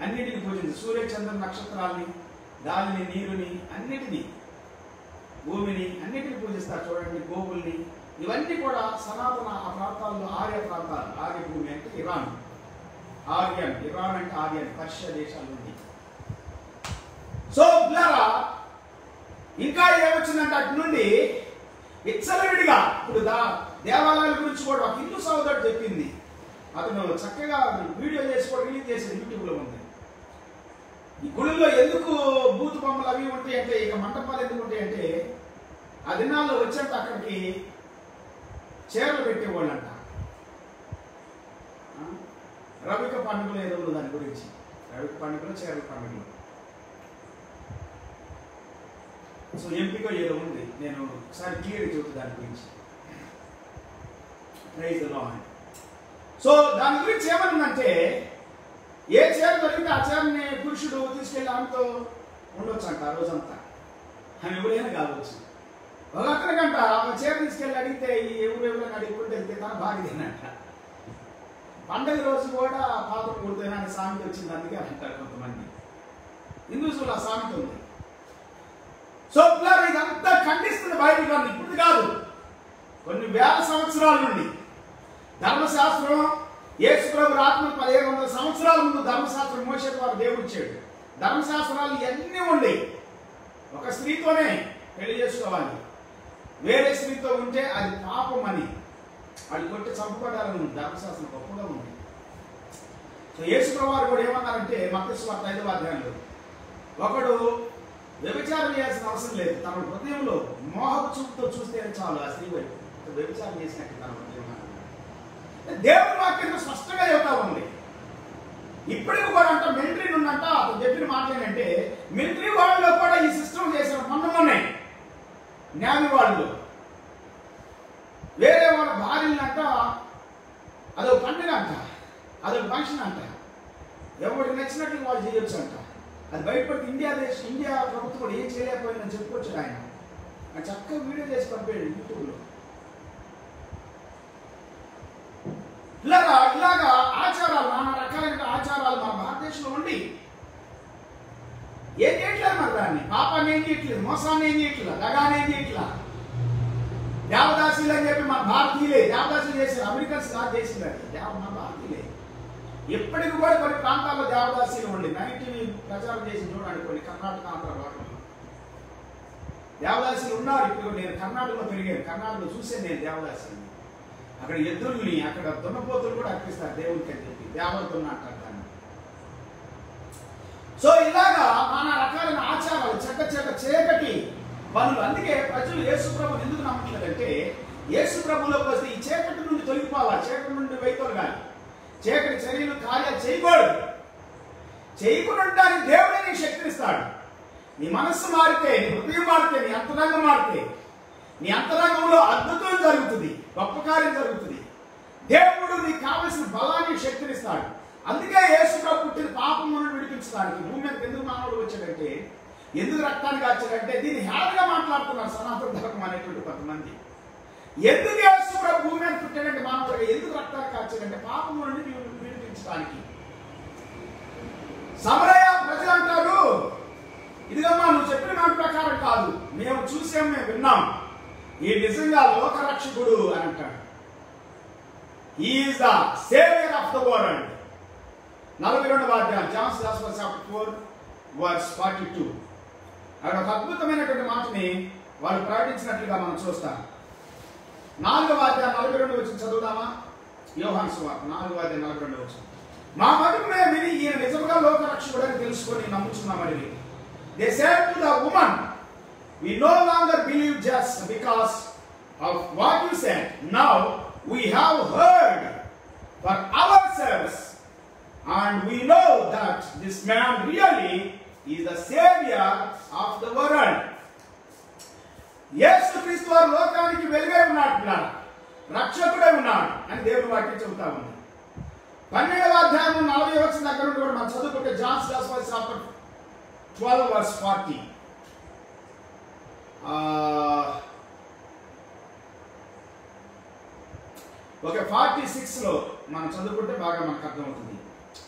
అన్నిటిని పూజించి సూర్య చంద్ర నక్షత్రాలని, గాలిని, నీరుని, అన్నిటినీ, భూమిని అన్నిటిని పూజిస్తారు. చూడండి, గోవుల్ని, ఇవన్నీ కూడా సనాతన ఆ ప్రాంతాల్లో ఆర్య ప్రాంతాలు. ఆర్య భూమి అంటే ఇరాన్ అంటే ఆర్యన్, పర్షియా దేశాల నుండి. సో పిల్లరా, ఇంకా ఏమొచ్చిందంటే అటు నుండి విచ్చలవిడిగా ఇప్పుడు దేవాలయాల గురించి కూడా ఒక హిందూ సోదరుడు చెప్పింది. అతను చక్కగా వీడియో చేసి కూడా రిలీజ్ చేసేది యూట్యూబ్లో ఉంది. ఈ గుళ్ళలో ఎందుకు బూతు బొమ్మలు అవి ఉంటాయి అంటే, ఇక మంటపాలు ఎందుకు ఉంటాయి అంటే, ఆ దినాల్లో వచ్చేట అక్కడికి చీరలు పెట్టేవాళ్ళంట. రవిక పండుగలు ఏదో ఉంది దాని గురించి. రవిక పండుగలు, చీరల పండుగలు. సో ఎంపిక ఏదో ఉంది. నేను ఒకసారి క్లియర్ చెబుతా దాని గురించి. Praise the lord. సో దాని గురించి ఏమనుందంటే, ఏ చీర దొరికితే ఆ చీరని పురుషుడు తీసుకెళ్ళి ఆమెతో ఉండొచ్చు అంట ఆ రోజంతా. ఆమె ఎవరైనా కావచ్చు. ఒక అక్కడికంట ఆ చీర తీసుకెళ్ళి అడిగితే ఎవరైనా అడుగుకుంటే వెళ్తే తన భార్యదేనంట. పండగ రోజు కూడా పాత్ర కూడితేనే అనే సామెత వచ్చింది. అందుకే అంటారు కొంతమంది హిందూసులు. ఆ సామెత ఉంది. సో పిల్లలు ఇదంతా ఖండిస్తున్న బైబిల్ గ్రంథం. ఇప్పుడు కాదు, కొన్ని వేల సంవత్సరాల నుండి ధర్మశాస్త్రం, యేసు ప్రభు ఆత్మ 1500 సంవత్సరాల ముందు ధర్మశాస్త్రం మోషే ద్వారా దేవుడు ఇచ్చాడు. ధర్మశాస్త్రాలు ఇవన్నీ ఉండి ఒక స్త్రీతోనే పెళ్లి చేసుకోవాలి, వేరే స్త్రీతో ఉంటే అది పాపం అని వాళ్ళు కొట్టి చంపబడాలని ఉంది. ధర్మశాస్త్రం గొప్పగా ఉంది. సో యేసు ప్రభు వారు కూడా ఏమన్నారంటే మత్తయి సువార్త 5వ అధ్యాయంలో, ఒకడు వ్యభిచారం చేయాల్సిన అవసరం లేదు, తన హృదయంలో మోహపు చూపుతో చూస్తేనే చాలు ఆ స్త్రీ వైపు వ్యభిచారం చేసినట్టు తన హృదయం. దేవుని వాక్యం స్పష్టంగా చెబుతా ఉంది. ఇప్పటికి కూడా అంట మిలిటరీ నుండంట అతను చెప్పిన మాట ఏంటంటే, మిలిటరీ వాళ్ళలో కూడా ఈ సిస్టమ్ చేసిన మొన్ననే న్యాయ వాళ్ళు వేరే వాళ్ళ భార్యలంట అదొక పండుగ అంట, అదొక ఫంక్షన్ అంట, ఎవరికి నచ్చినట్లు వాళ్ళు చేయొచ్చు అంట. అది బయటపడితే ఇండియా ప్రభుత్వం కూడా ఏం చేయలేకపోయిందని చెప్పుకోవచ్చు. ఆయన చక్కగా వీడియో చేసి పంపాడు యూట్యూబ్లో. ఇలాగా ఆచారాలు, నానా రకాలైన ఆచారాలు మన భారతదేశంలో ఉండి ఏం చేయట్లేదు. మరి దాన్ని పాపాన్ని ఏం చేయట్లేదు, మోసాన్ని ఏం చేయట్లేదు, దగాన్ని ఏం చేయట్లేదు. దేవదాసీలు అని చెప్పి మన భారతీయులే దేవదాసీలు చేశారు. అమెరికన్స్ కాదు చేసింది. అది మన భారతీయులే. ఎప్పటికి కూడా కొన్ని ప్రాంతాల్లో దేవదాసీలు ఉండి నైన్టీవీ ప్రచారం చేసి చూడండి. కొన్ని కర్ణాటక, ఆంధ్ర భాగంలో దేవదాసీలు ఉన్నారు. ఇప్పుడు నేను కర్ణాటకలో పెరిగాను. కర్ణాటకలో చూసాను నేను దేవదాసీని. అక్కడ ఎద్దుల్ని, అక్కడ దున్నపోతులు కూడా అర్పిస్తారు దేవునికి అని చెప్పి దేవతన్న అంటారు దాన్ని. సో ఇలాగా నానా రకాలైన ఆచారాలు, చీకటి పనులు. అందుకే ప్రజలు యేసు ప్రభుని ఎందుకు నమ్మట్లేదంటే, యేసు ప్రభులోకి వస్తే ఈ చీకటి నుండి తొలగిపోవాలి, చీకటి నుండి వైతొలగాలి, చీకటి చర్యలు కార్యాలు చేయకూడదు. చేయకుండా దేవుడే నీకు శక్తినిస్తాడు. నీ మనస్సు మారితే, నీ హృదయం మారితే, నీ అంతరంగం మారితే, నీ అంతరంగంలో అద్భుతం జరుగుతుంది, గొప్ప కార్యం జరుగుతుంది. దేవుడు నీకు కావలసిన బలాన్ని, శక్తినిస్తాడు. అందుకే యేసు ప్రభు పుట్టిన పాపం నుండి విడిపించడానికి భూమి మీదకి ఎందుకు మానవుడు వచ్చాడంటే, ఎందుకు రక్తానికి వచ్చాడంటే, దీన్ని హేళనగా మాట్లాడుతున్నారు సనాతన ధర్మం అనేటువంటి కొంతమంది. ఎందుకు యేసు ప్రభు భూమి మీద పుట్టాడంటే మానవుడిగా, ఎందుకు రక్తానికి వచ్చాడంటే పాపం నుండి విడిపించడానికి. సమరయ ప్రజలు అంటారు, ఇదిగమ్మా నువ్వు చెప్పిన మాట ప్రకారం కాదు, మేము చూసాం, మేము విన్నాం, ఈ నిజంగా లోకరక్షకుడు అని అంటాడు. He is the savior of the world. 42వ అధ్యాయం జాన్స్ గాస్పెల్ చాప్టర్ 4 వర్స్ 42. అక్కడ ఒక అద్భుతమైనటువంటి మాటని వాళ్ళు ప్రకటించినట్లుగా మనం చూస్తాం. 4వ అధ్యాయం 42 వచనం చదువుదామా? యోహాను సువార్త 4వ అధ్యాయం 42 వచనం. మా మటుకు మేము విని ఈయన నిజంగా లోకరక్షకుడని తెలుసుకొని నమ్ముచున్నామని. They said to the woman, we no longer believe just because of what you said. Now we have heard for ourselves, and we know that this man really is the savior of the world. యేసు క్రీస్తు వారు లోకానికి వెలుగై ఉన్నాడు, రక్షకుడై ఉన్నాడు అని దేవుని వాక్యం చెబుతా ఉంది. 12వ అధ్యాయం 40వ వచనం దగ్గర నుండి కూడా మనం చదువుకుంటే John's gospel chapter 12 verse 40. Okay 46లో మనం చదువుకుంటే బాగా మనకు అర్థమవుతుంది.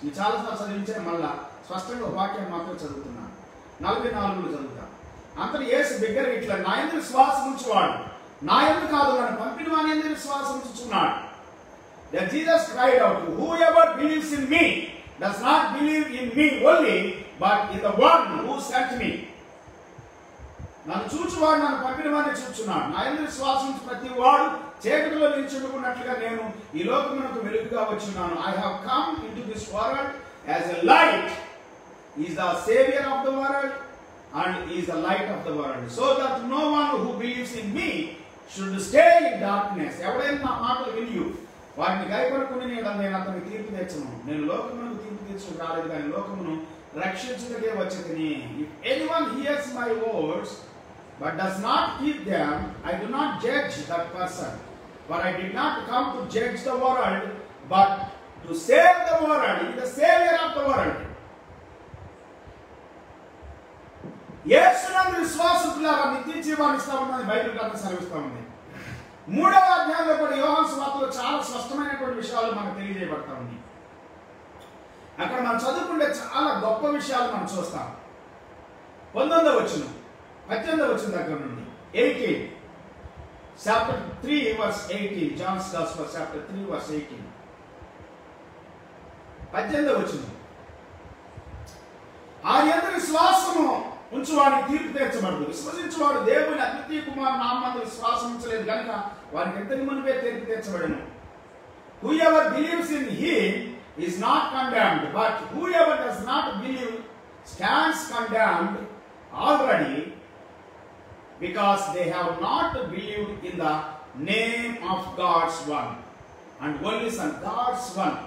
నేను చాలాసార్లు చదివించిన మళ్ళా స్పష్టంగా ఒక వాక్యాన్ని మాత్రం చదువుతున్నాను. 44లో చదువుతాం. అంతటి యేసు బిగ్గర ఇట్లా, నా యందు విశ్వాసం ఉంచువాడు నా యందు కాదు, నన్ను పంపిన వాని యందు విశ్వాసం ఉంచుచున్నాడు. Then Jesus cried out, whoever believes in me does not believe in me only, but in the one who sent me. నన్ను చూచువాడు నన్ను పంపిన వాడిని చూచున్నాడు. నా యందు విశ్వాసం ప్రతి వాడు చీకటిలో నిలిచినట్లుగా నేను ఈ లోకమునకు వెలుగుగా వచ్చున్నాను. I have come into this world as a light. He is the savior of the world and he is the light of the world, so that no one who believes in me should stay in darkness. ఎవరైనా నా మాటలు విని వాటిని గైకొనకుని నేను అతనికి తీర్పు తెచ్చను. నేను లోకమునకు తీర్పు తెచ్చుకు రాలేదు, కానీ లోకమును రక్షించుటకే వచ్చేదని. If anyone hears my words but does not keep them, I do not judge that person. For I did not come to judge the world, but to save the world. He is the savior of the world. యేసునందు విశ్వాసులారా నిత్య జీవాన్ని ఇస్తామని Bible గ్రంథం సెలవిస్తా ఉంది. 3వ అధ్యాయంలో కూడా యోహాను సువార్తలో చాలా స్పష్టమైనటువంటి విషయాలు మనకు తెలియజేయబడతా ఉంది. అక్కడ మనం చదువుకుంటే చాలా గొప్ప విషయాలు మనం చూస్తాం. 19వ వచనం 18వ వచనం దగ్గర నుండి 18 chapter 3 verse 18, John's Gospel chapter 3 verse 18. 18వ వచనం, ఆ యందు విశ్వాసము ఉంచువాడిని తీర్పు తీర్చబడదు. విశ్వసించువాడు దేవుని అద్వితీయ కుమారుని నామమున విశ్వాసం ఉంచలేదు కనుక వారికి ఎంతని మునిపే తీర్పు తీర్చబడెను. Whoever believes in him is not condemned, but whoever does not believe stands condemned already, because they have not believed in the name of God's one and only Son, God's one.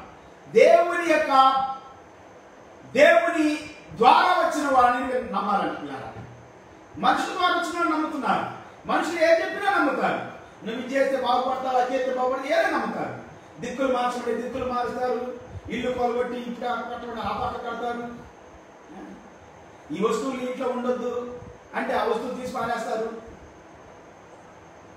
దేవుని ద్వారా వచ్చిన వాడిని నమ్మాలంటున్నారు. మనుషుల ద్వారా వచ్చిన నమ్ముతున్నారు. మనుషులు ఏం చెప్పినా నమ్ముతారు. నువ్వు ఇది చేస్తే బాగుపడతావు, అది చేస్తే బాగుపడతావు, ఏదో నమ్ముతారు. దిక్కులు మార్చబడి దిక్కులు మారుస్తారు. ఇల్లు కొలగొట్టి ఇప్పుడు కట్టబడి ఆ పక్క కడతారు. ఈ వస్తువులు ఇంట్లో ఉండొద్దు అంటే ఆ వస్తువులు తీసి పారేస్తారు.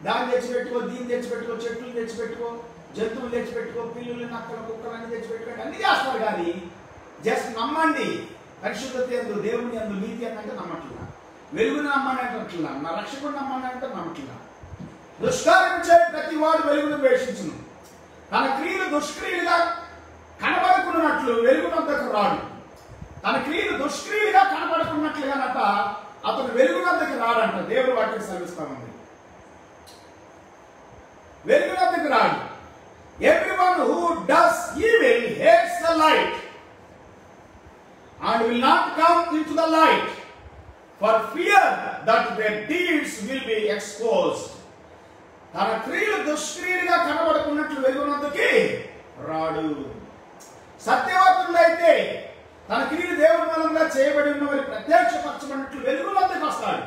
దాన్ని తెచ్చిపెట్టుకో, దీన్ని తెచ్చిపెట్టుకో, చెట్లు తెచ్చిపెట్టుకో, జంతువులు తెచ్చిపెట్టుకో, పిల్లులు నక్కలు కుక్కలు అన్ని తెచ్చిపెట్టుకోండి, అన్ని చేస్తారు. కానీ జస్ట్ నమ్మండి. పరిశుద్ధత ఎందు, దేవుని ఎందు, నీతి అంటే నమ్మట్లా. వెలుగుని నమ్మని అంటట్లా, నా రక్షకుడు నమ్మని అంటే నమ్మట్లా. దుష్కార్యం చే ప్రతి వాడు వెలుగును ద్వేషించును. తన క్రియలు దుష్క్రియలుగా కనబడుకున్నట్లు వెలుగునంతకు రాడు. తన క్రియలు దుష్క్రియలుగా కనబడుకున్నట్లుగానట అతను వెలుగునంతకు రాడంట. దేవుడు వాటిని సెలవిస్తా ఉంది. వెలుగునంతకు రాడు. Everyone who does evil hates the light and will not come into the light for fear that their deeds will be exposed. తన క్రియలు దుష్క్రియలుగా కనబడుకున్నట్లు వెలుగునందుకి రాడు. సత్యవంతులైతే తన క్రియలు దేవుని మూలంగా చేయబడి ఉన్న వారి ప్రత్యక్షపరచబడినట్లు వెలుగునందుకు వస్తాడు.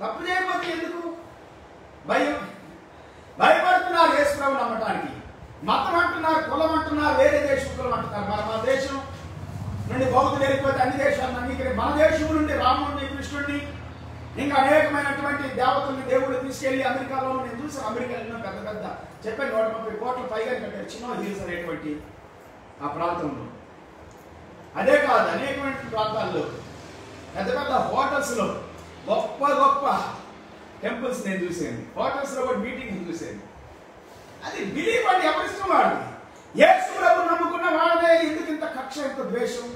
తప్పు చేయకపోతే ఎందుకు భయపడుతున్నారు యేసుప్రభువుని నమ్మటానికి. మతం అంటున్నారు, కులం అంటున్నారు, వేరే దేశం కులం అంటున్నారు. మన దేశం నుండి బౌద్ధులు వెళ్ళిపోతే అన్ని దేశాలను అంగీకరించి మన దేశం నుండి రాముడిని, కృష్ణుడిని, ఇంకా అనేకమైనటువంటి దేవతల్ని దేవుడు తీసుకెళ్లి అమెరికాలో నేను చూసాను. అమెరికాలో పెద్ద పెద్ద చెప్పాను 130 కోట్ల పైగా కట్టారు చిన్న హిల్స్ అనేటువంటి ఆ ప్రాంతంలో. అదే కాదు అనేకమైన ప్రాంతాల్లో పెద్ద పెద్ద హోటల్స్లో గొప్ప గొప్ప టెంపుల్స్ నేను చూశాను, హోటల్స్లో కూడా మీటింగ్ చూశాను. అది బిలీవ్ అని ఎవరిష్టం వాడు. యేసు ప్రభు నమ్ముకున్న వాడే ఎందుకింత కక్ష, ఎంత ద్వేషం,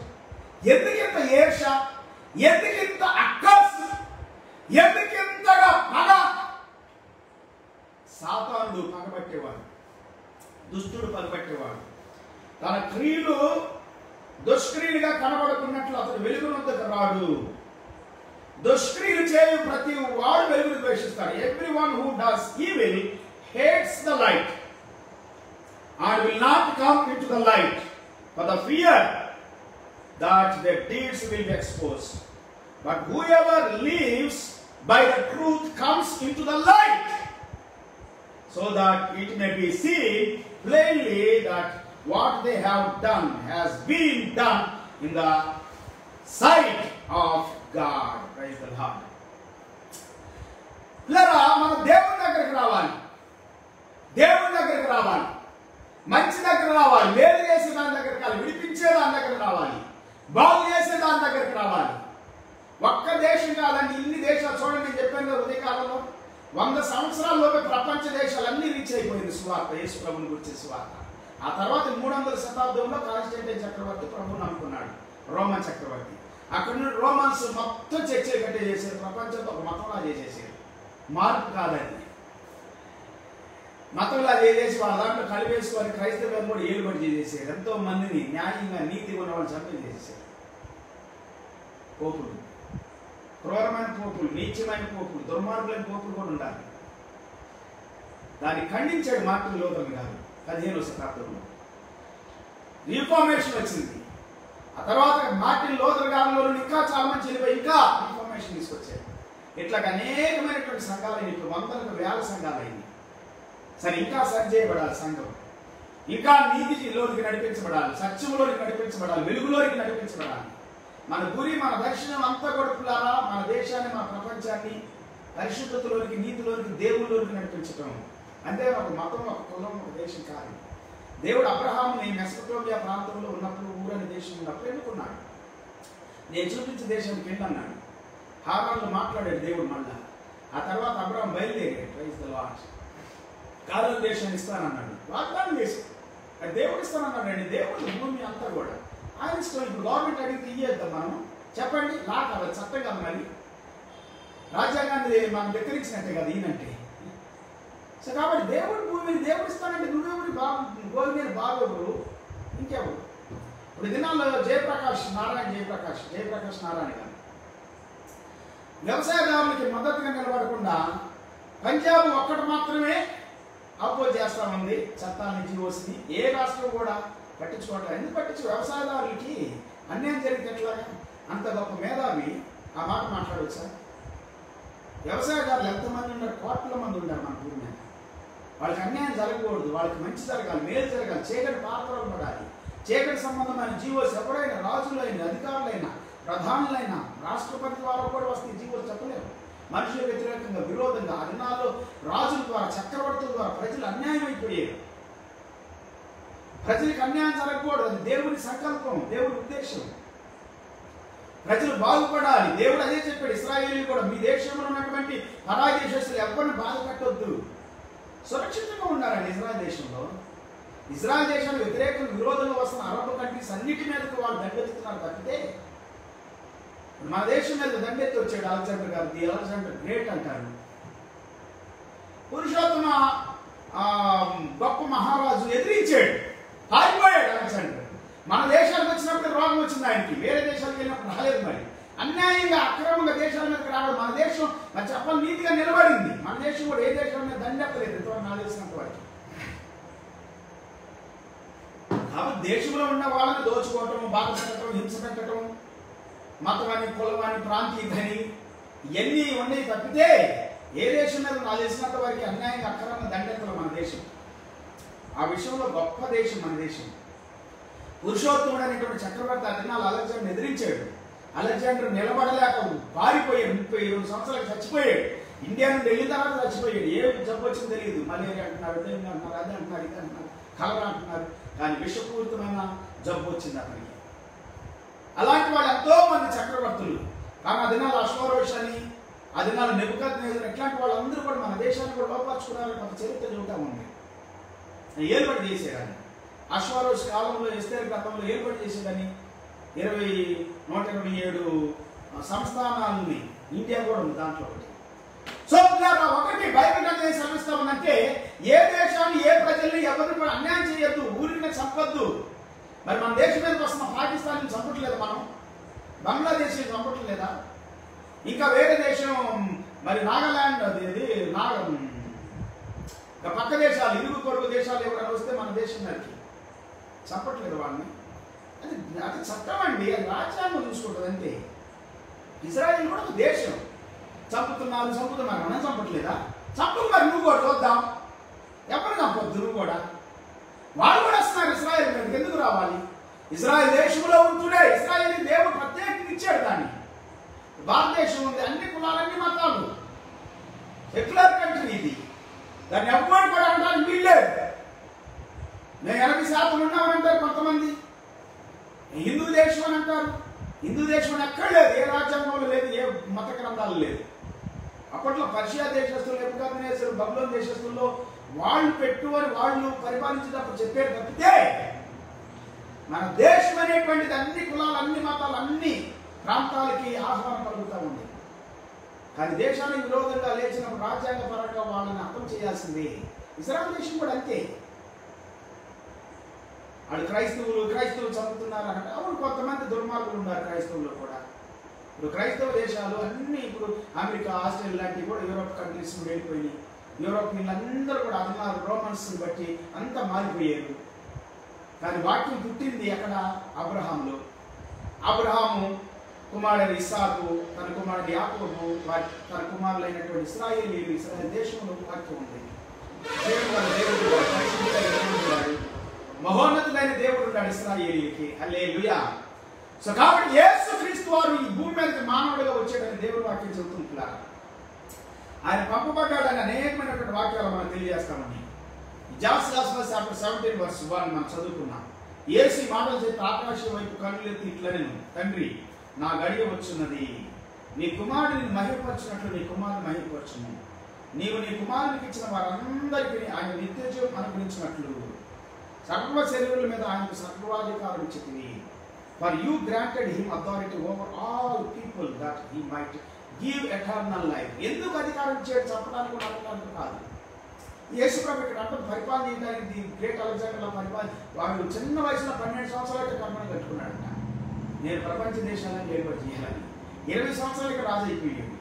ఎందుకింత ఈర్ష, ఎందుకింత అక్కసు, ఎందుకింతగా పగ. సాతానుడు పగబట్టేవాడు, దుష్టుడు పగబట్టేవాడు. తన క్రియలు దుష్క్రియలుగా కనబడుతున్నట్లు అతడు వెలుగునందుకు రాడు. దుష్క్రియలు చేయు ప్రతి వాడు వెలుగును ద్వేషిస్తాడు. Everyone who does evil hates the light and will not come into the light for the fear that their deeds will be exposed. But whoever lives by the truth comes into the light, so that it may be seen plainly that what they have done has been done in the sight of God. Praise the Lord. లరా మన దేవుని దగ్గరికి రావాలి, దేవుని దగ్గరికి రావాలి, మంచి దగ్గర రావాలి, మేలు చేసే దాని దగ్గరికి రావాలి, విడిపించే దాని దగ్గరికి రావాలి, బాగు చేసే దాని దగ్గరికి రావాలి. ఒక్క దేశం కాదండి, ఇన్ని దేశాలు చూడండి. నేను చెప్పాను కదా ఉదయకాలంలో 100 సంవత్సరాల్లోపే ప్రపంచ దేశాలన్నీ రీచ్ అయిపోయింది సువార్త, యేసు ప్రభుని గురించి సువార్త. ఆ తర్వాత 300 శతాబ్దంలో కాన్స్టంటైన్ చక్రవర్తి ప్రభుని అనుకున్నాడు, రోమన్ చక్రవర్తి. అక్కడ నుండి రోమన్స్ మొత్తం చర్చలు కట్టే చేశారు, ప్రపంచంతో ఒక మతంలా చేసేసారు. మార్పు కాదండి, మతంలా చేసేసి వాళ్ళ దాంట్లో కలిపేసుకొని క్రైస్తవం కూడా ఏలుబడి చేసేసారు. ఎంతో మందిని న్యాయంగా నీతి ఉన్న వాళ్ళు చంపి చేసేసారు. పోపులు, క్రూరమైన పోపులు, నీచమైన పోపులు, దుర్మార్గులైన పోపులు కూడా ఉండాలి. దాన్ని ఖండించాడు మార్టిన్ లూథర్ గారు 15వ శతాబ్దంలో. రిఫార్మేషన్ వచ్చింది. ఆ తర్వాత మార్టిన్ లూథర్ గారిలో ఇంకా చాలా మంది చెల్లిపోయి ఇంకా రిఫార్మేషన్ తీసుకొచ్చారు. ఇట్లా అనేకమైనటువంటి సంఘాలు, ఇప్పుడు వందలకు వేల సంఘాలు అయింది. సరే, ఇంకా సరి చేయబడాలి సంఘం, ఇంకా నీతిలోనికి నడిపించబడాలి, సత్యంలోనికి నడిపించబడాలి, వెలుగులోనికి నడిపించబడాలి. మన గురి, మన దర్శనం అంతా కొడుకులారా మన దేశాన్ని, మన ప్రపంచాన్ని పరిశుద్ధతలోనికి, నీతిలోనికి, దేవుళ్ళలోనికి నడిపించటం. అంతే, ఒక మతం, ఒక కులం, ఒక దేశం కాదు. దేవుడు అబ్రహాముని మెసొపొటామియా ప్రాంతంలో ఉన్నప్పుడు, ఊరని దేశం ఉన్నప్పుడు ఎన్నుకున్నాడు. నేను చూపించే దేశానికి వెళ్ళన్నాడు. హారాన్లో మాట్లాడాడు దేవుడు మళ్ళా. ఆ తర్వాత అబ్రహాం బయలుదేరాడు. Praise the lord. కాలం దేశాన్ని ఇస్తానన్నాడు, వాగ్దానం చేసి అది దేవుడు ఇస్తానన్నాడు. దేవుడు భూమి అంతా కూడా ఆయన ఇష్టం. ఇప్పుడు గవర్నమెంట్ అడిగితే ఇయ్యేద్దాం మనం, చెప్పండి, లా కాదు, చట్టం కాదు. మరి రాజ్యాంగాన్ని మనం దగ్గరించినట్టే కదా ఈయనంటే. సో కాబట్టి దేవుడు భూమిని దేవుడు ఇస్తానంటే నువ్వెవరు, గోల్ మీద బాగోరు, ఇంకెవరు? ఇప్పుడు దినాల్లో జయప్రకాష్ నారాయణ గారు వ్యవసాయదారులకి మద్దతుగా నిలబడకుండా పంజాబ్ ఒక్కటి మాత్రమే అపోజ్ చేస్తా ఉంది చట్టాలని, జీవోస్ని. ఏ రాష్ట్రం కూడా పట్టించుకోవట్లేదు. ఎందుకు పట్టించు? వ్యవసాయదారులకి అన్యాయం జరిగితే ఎట్లాగా? అంత గొప్ప మేధావి ఆ మాట మాట్లాడవచ్చా? వ్యవసాయదారులు ఎంతమంది ఉన్నారు? కోట్ల మంది ఉన్నారు మన భూమి మీద. వాళ్ళకి అన్యాయం జరగకూడదు, వాళ్ళకి మంచి జరగాలి, మేలు జరగాలి, చీకటి పాత్రలు పడాలి. చీకటి సంబంధమైన జీవోస్ ఎప్పుడైనా రాజులైన, అధికారులైనా, ప్రధానులైనా, రాష్ట్రపతి వారు కూడా వస్తే జీవోస్ చెప్పలేరు. మనుషుల వ్యతిరేకంగా, విరోధంగా ఆ దినాల్లో రాజుల ద్వారా, చక్రవర్తుల ద్వారా ప్రజలు అన్యాయం అయిపోయారు. ప్రజలకు అన్యాయం జరగకూడదు, అది దేవుని సంకల్పం, దేవుని ఉద్దేశం. ప్రజలు బాగుపడాలి. దేవుడు అదే చెప్పాడు ఇశ్రాయేలీయులు కూడా, మీ దేశంలో ఉన్నటువంటి పరాయి దేశస్తులు ఎవరిని బాధ పెట్టొద్దు, సురక్షితంగా ఉండాలండి. ఇజ్రాయెల్ దేశంలో, ఇజ్రాయెల్ దేశానికి వ్యతిరేకంగా, విరోధంగా వస్తున్న అరబ్ కంట్రీస్ అన్నిటి మీదకు వాళ్ళు దండెత్తుతున్నారు తప్పితే మన దేశం మీద దండెత్తి వచ్చాడు అలెగ్జాండర్ గారు. ది అలెగ్జాండర్ గ్రేట్ అంటారు. పురుషోత్తమ గొప్ప మహారాజు ఎదిరించాడు, పారిపోయాడు అలెగ్జాండర్. మన దేశానికి వచ్చినప్పుడు రోగం వచ్చింది ఆయనకి, వేరే దేశాలకు వెళ్ళినప్పుడు రాలేదు. మరి అన్యాయంగా, అక్రమంగా దేశాల మీదకి రావడం. మన దేశం మరి చెప్పాలి నీతిగా నిలబడింది. మన దేశం కూడా ఏ దేశం మీద దండెత్తలేదు ఇంతవరకు నాకు తెలిసినంత వరకు. కాబట్టి దేశంలో ఉన్న వాళ్ళని దోచుకోవటం, బాధ పెట్టడం, హింస పెట్టడం, మతమని, కులమని, ప్రాంతీయతని ఇవన్నీ ఉన్నాయి తప్పితే ఏ దేశం మీద నాకు తెలిసినంత వరకు అన్యాయంగా, అక్రమంగా దండెత్తలు మన దేశం. ఆ విషయంలో గొప్ప దేశం మన దేశం. పురుషోత్తముడు అనేటువంటి చక్రవర్తి ఆ దినాలు అలెగ్జాండర్ ఎదిరించాడు. అలెగ్జాండర్ నిలబడలేక పారిపోయాడు. 32 సంవత్సరాలకు చచ్చిపోయాడు. ఇండియా నుండి వెళ్ళిన తర్వాత చచ్చిపోయాడు. ఏ జబ్బు వచ్చిందో తెలియదు. మలేరియా అంటున్నారు, డెంగ్యూ అంటున్నారు, అది అంటున్నారు, ఇది అంటున్నారు, కలరా అంటున్నారు. కానీ విషపూరితమైన జబ్బు వచ్చింది అతనికి. అలాంటి వాళ్ళు ఎంతో మంది చక్రవర్తులు కానీ ఆ దినాలు అశ్వరోష్ అని, ఆ దినాలు నెబుకద్నెజర్ ఇట్లాంటి వాళ్ళందరూ కూడా మన దేశాన్ని కూడా లోపరుచుకున్నారని ఒక చరిత్ర చెబుతా ఉంది. ఏర్పాటు చేసేదని అశ్వరోష్ కాలంలో ఎస్తేర్ గ్రంథంలో ఏర్పాటు చేసేదని 127 సంస్థానాలని ఇండియా కూడా ఉంది దాంట్లో ఒకటి. సో ఒకటి బైబిల్ అనేది శ్రమిస్తా ఉందంటే ఏ దేశాన్ని ఏ ప్రజల్ని ఎవరిని కూడా అన్యాయం చేయొద్దు, ఊరికి చంపొద్దు. మరి మన దేశం మీదకి వస్తున్న పాకిస్తాన్ చంపట్లేదు, మనం బంగ్లాదేశ్ చంపట్లేదా, ఇంకా వేరే దేశం మరి నాగాలాండ్ అది పక్క దేశాలు ఇరుగు పొరుగు దేశాలు ఎవరైనా వస్తే మన దేశం మీదకి చంపట్లేదు వాళ్ళని. అది చట్టం అండి, అది రాజ్యాంగం చూసుకుంటుంది అంతే. ఇజ్రాయెల్ కూడా ఒక దేశం. చంపుతున్నారు మనం చంపట్లేదా? చంపు మరి నువ్వు కూడా చూద్దాం. ఎవరు చంపొద్దు, నువ్వు కూడా. వాళ్ళు కూడా వస్తున్నారు ఇజ్రాయెల్ మీదకి, ఎందుకు రావాలి? ఇజ్రాయెల్ దేశంలో ఉంటుండే ఇజ్రాయెల్ దేవుడు ప్రత్యేకంగా ఇచ్చాడు దాన్ని. భారతదేశం ఉంది, అన్ని కులాలు అన్ని మతాలు, సెక్యులర్ కంట్రీ ఇది. దాన్ని ఎవ్వరు కూడా అంటారు వీళ్ళలేదు. మేము 80% ఉన్నామంటారు కొంతమంది. హిందూ దేశం అని అంటారు. హిందూ దేశం అని ఎక్కడ లేదు, ఏ రాజ్యాంగంలో లేదు, ఏ మత గ్రంథాలు లేదు. అప్పట్లో పర్షియా దేశస్తులు, నెబుకద్నెజర్, బబులోను దేశస్తుల్లో వాళ్ళు పెట్టుకొని వాళ్ళు పరిపాలించేటప్పుడు చెప్పారు తప్పితే మన దేశం అనేటువంటిది అన్ని కులాలు అన్ని మతాలు అన్ని ప్రాంతాలకి ఆహ్వానం కలుగుతూ ఉంది. కానీ దేశానికి విరోధంగా లేచినప్పుడు రాజ్యాంగ పరంగా వాళ్ళని అర్థం చేయాల్సింది. ఇజ్రాయెల్ దేశం కూడా అంతే. వాళ్ళు క్రైస్తవులు చదువుతున్నారు అంటే అవును, కొంతమంది దుర్మార్గులు ఉన్నారు క్రైస్తవుల్లో కూడా. ఇప్పుడు క్రైస్తవ దేశాలు అన్ని ఇప్పుడు అమెరికా, ఆస్ట్రేలియా లాంటివి కూడా యూరోప్ కంట్రీస్ వెళ్ళిపోయినాయి. యూరోప్ వీళ్ళందరూ కూడా అదినారు రోమన్స్ బట్టి అంతా మారిపోయారు. కానీ వాక్యం పుట్టింది ఎక్కడ? అబ్రహాంలో. అబ్రహాము కుమారుడు ఇస్సాకు, తన కుమారుడు యాకోబు, తన కుమారులైనటువంటి ఇశ్రాయేలీయులు, ఇశ్రాయేల్ దేశంలో వాక్యం ఉంది. దేవుడు మహోన్నతుడైన దేవుడు ఉన్నాడు ఇశ్రాయేలీయులకి. హల్లెలూయా. సో కాబట్టి యేసుక్రీస్తు వారు ఈ భూమి మీదకి మానవుడిగా వచ్చాడని దేవుడు వాక్యం చెబుతుంటున్నారు. ఆయన పంపబడ్డాడని అనేకమైనటువంటి వాక్యాలు మనం తెలియజేస్తామని జాన్స్ గాస్పెల్ చాప్టర్ 17:1 మనం చదువుకున్నాం. యేసు మాటలు చెప్పి ఆకాశం వైపు కన్నులెత్తి ఇట్లనెను, తండ్రి నా గడియ వచ్చున్నది, నీ కుమారుడిని మహిమపరచినట్లు నీ కుమారుని మహిమపరచును. నీవు నీ కుమారునికి ఇచ్చిన వారందరికీ ఆయన నిత్యజీవం అనుగ్రహించినట్లు సర్వ శరీరుల మీద ఆయనకు సర్వాధికారం ఇచ్చితివి. For you granted him authority over all people that he might give eternal life. ఎందుకు అధికారం ఇచ్చాడు? చంపడానికి నమ్మడానికి కాదు. యేసు ప్రభు ఇక్కడ అంటే పరిపాలన చేయడానికి గ్రేట్ అలెగ్జాండర్లో వాడు చిన్న వయసులో 12 సంవత్సరాలకి కర్మను కట్టుకున్నాడట. నేను ప్రపంచ దేశాలను ఏర్పాటు చేయాలని 20 సంవత్సరాలకి రాజు అయిపోయాడు.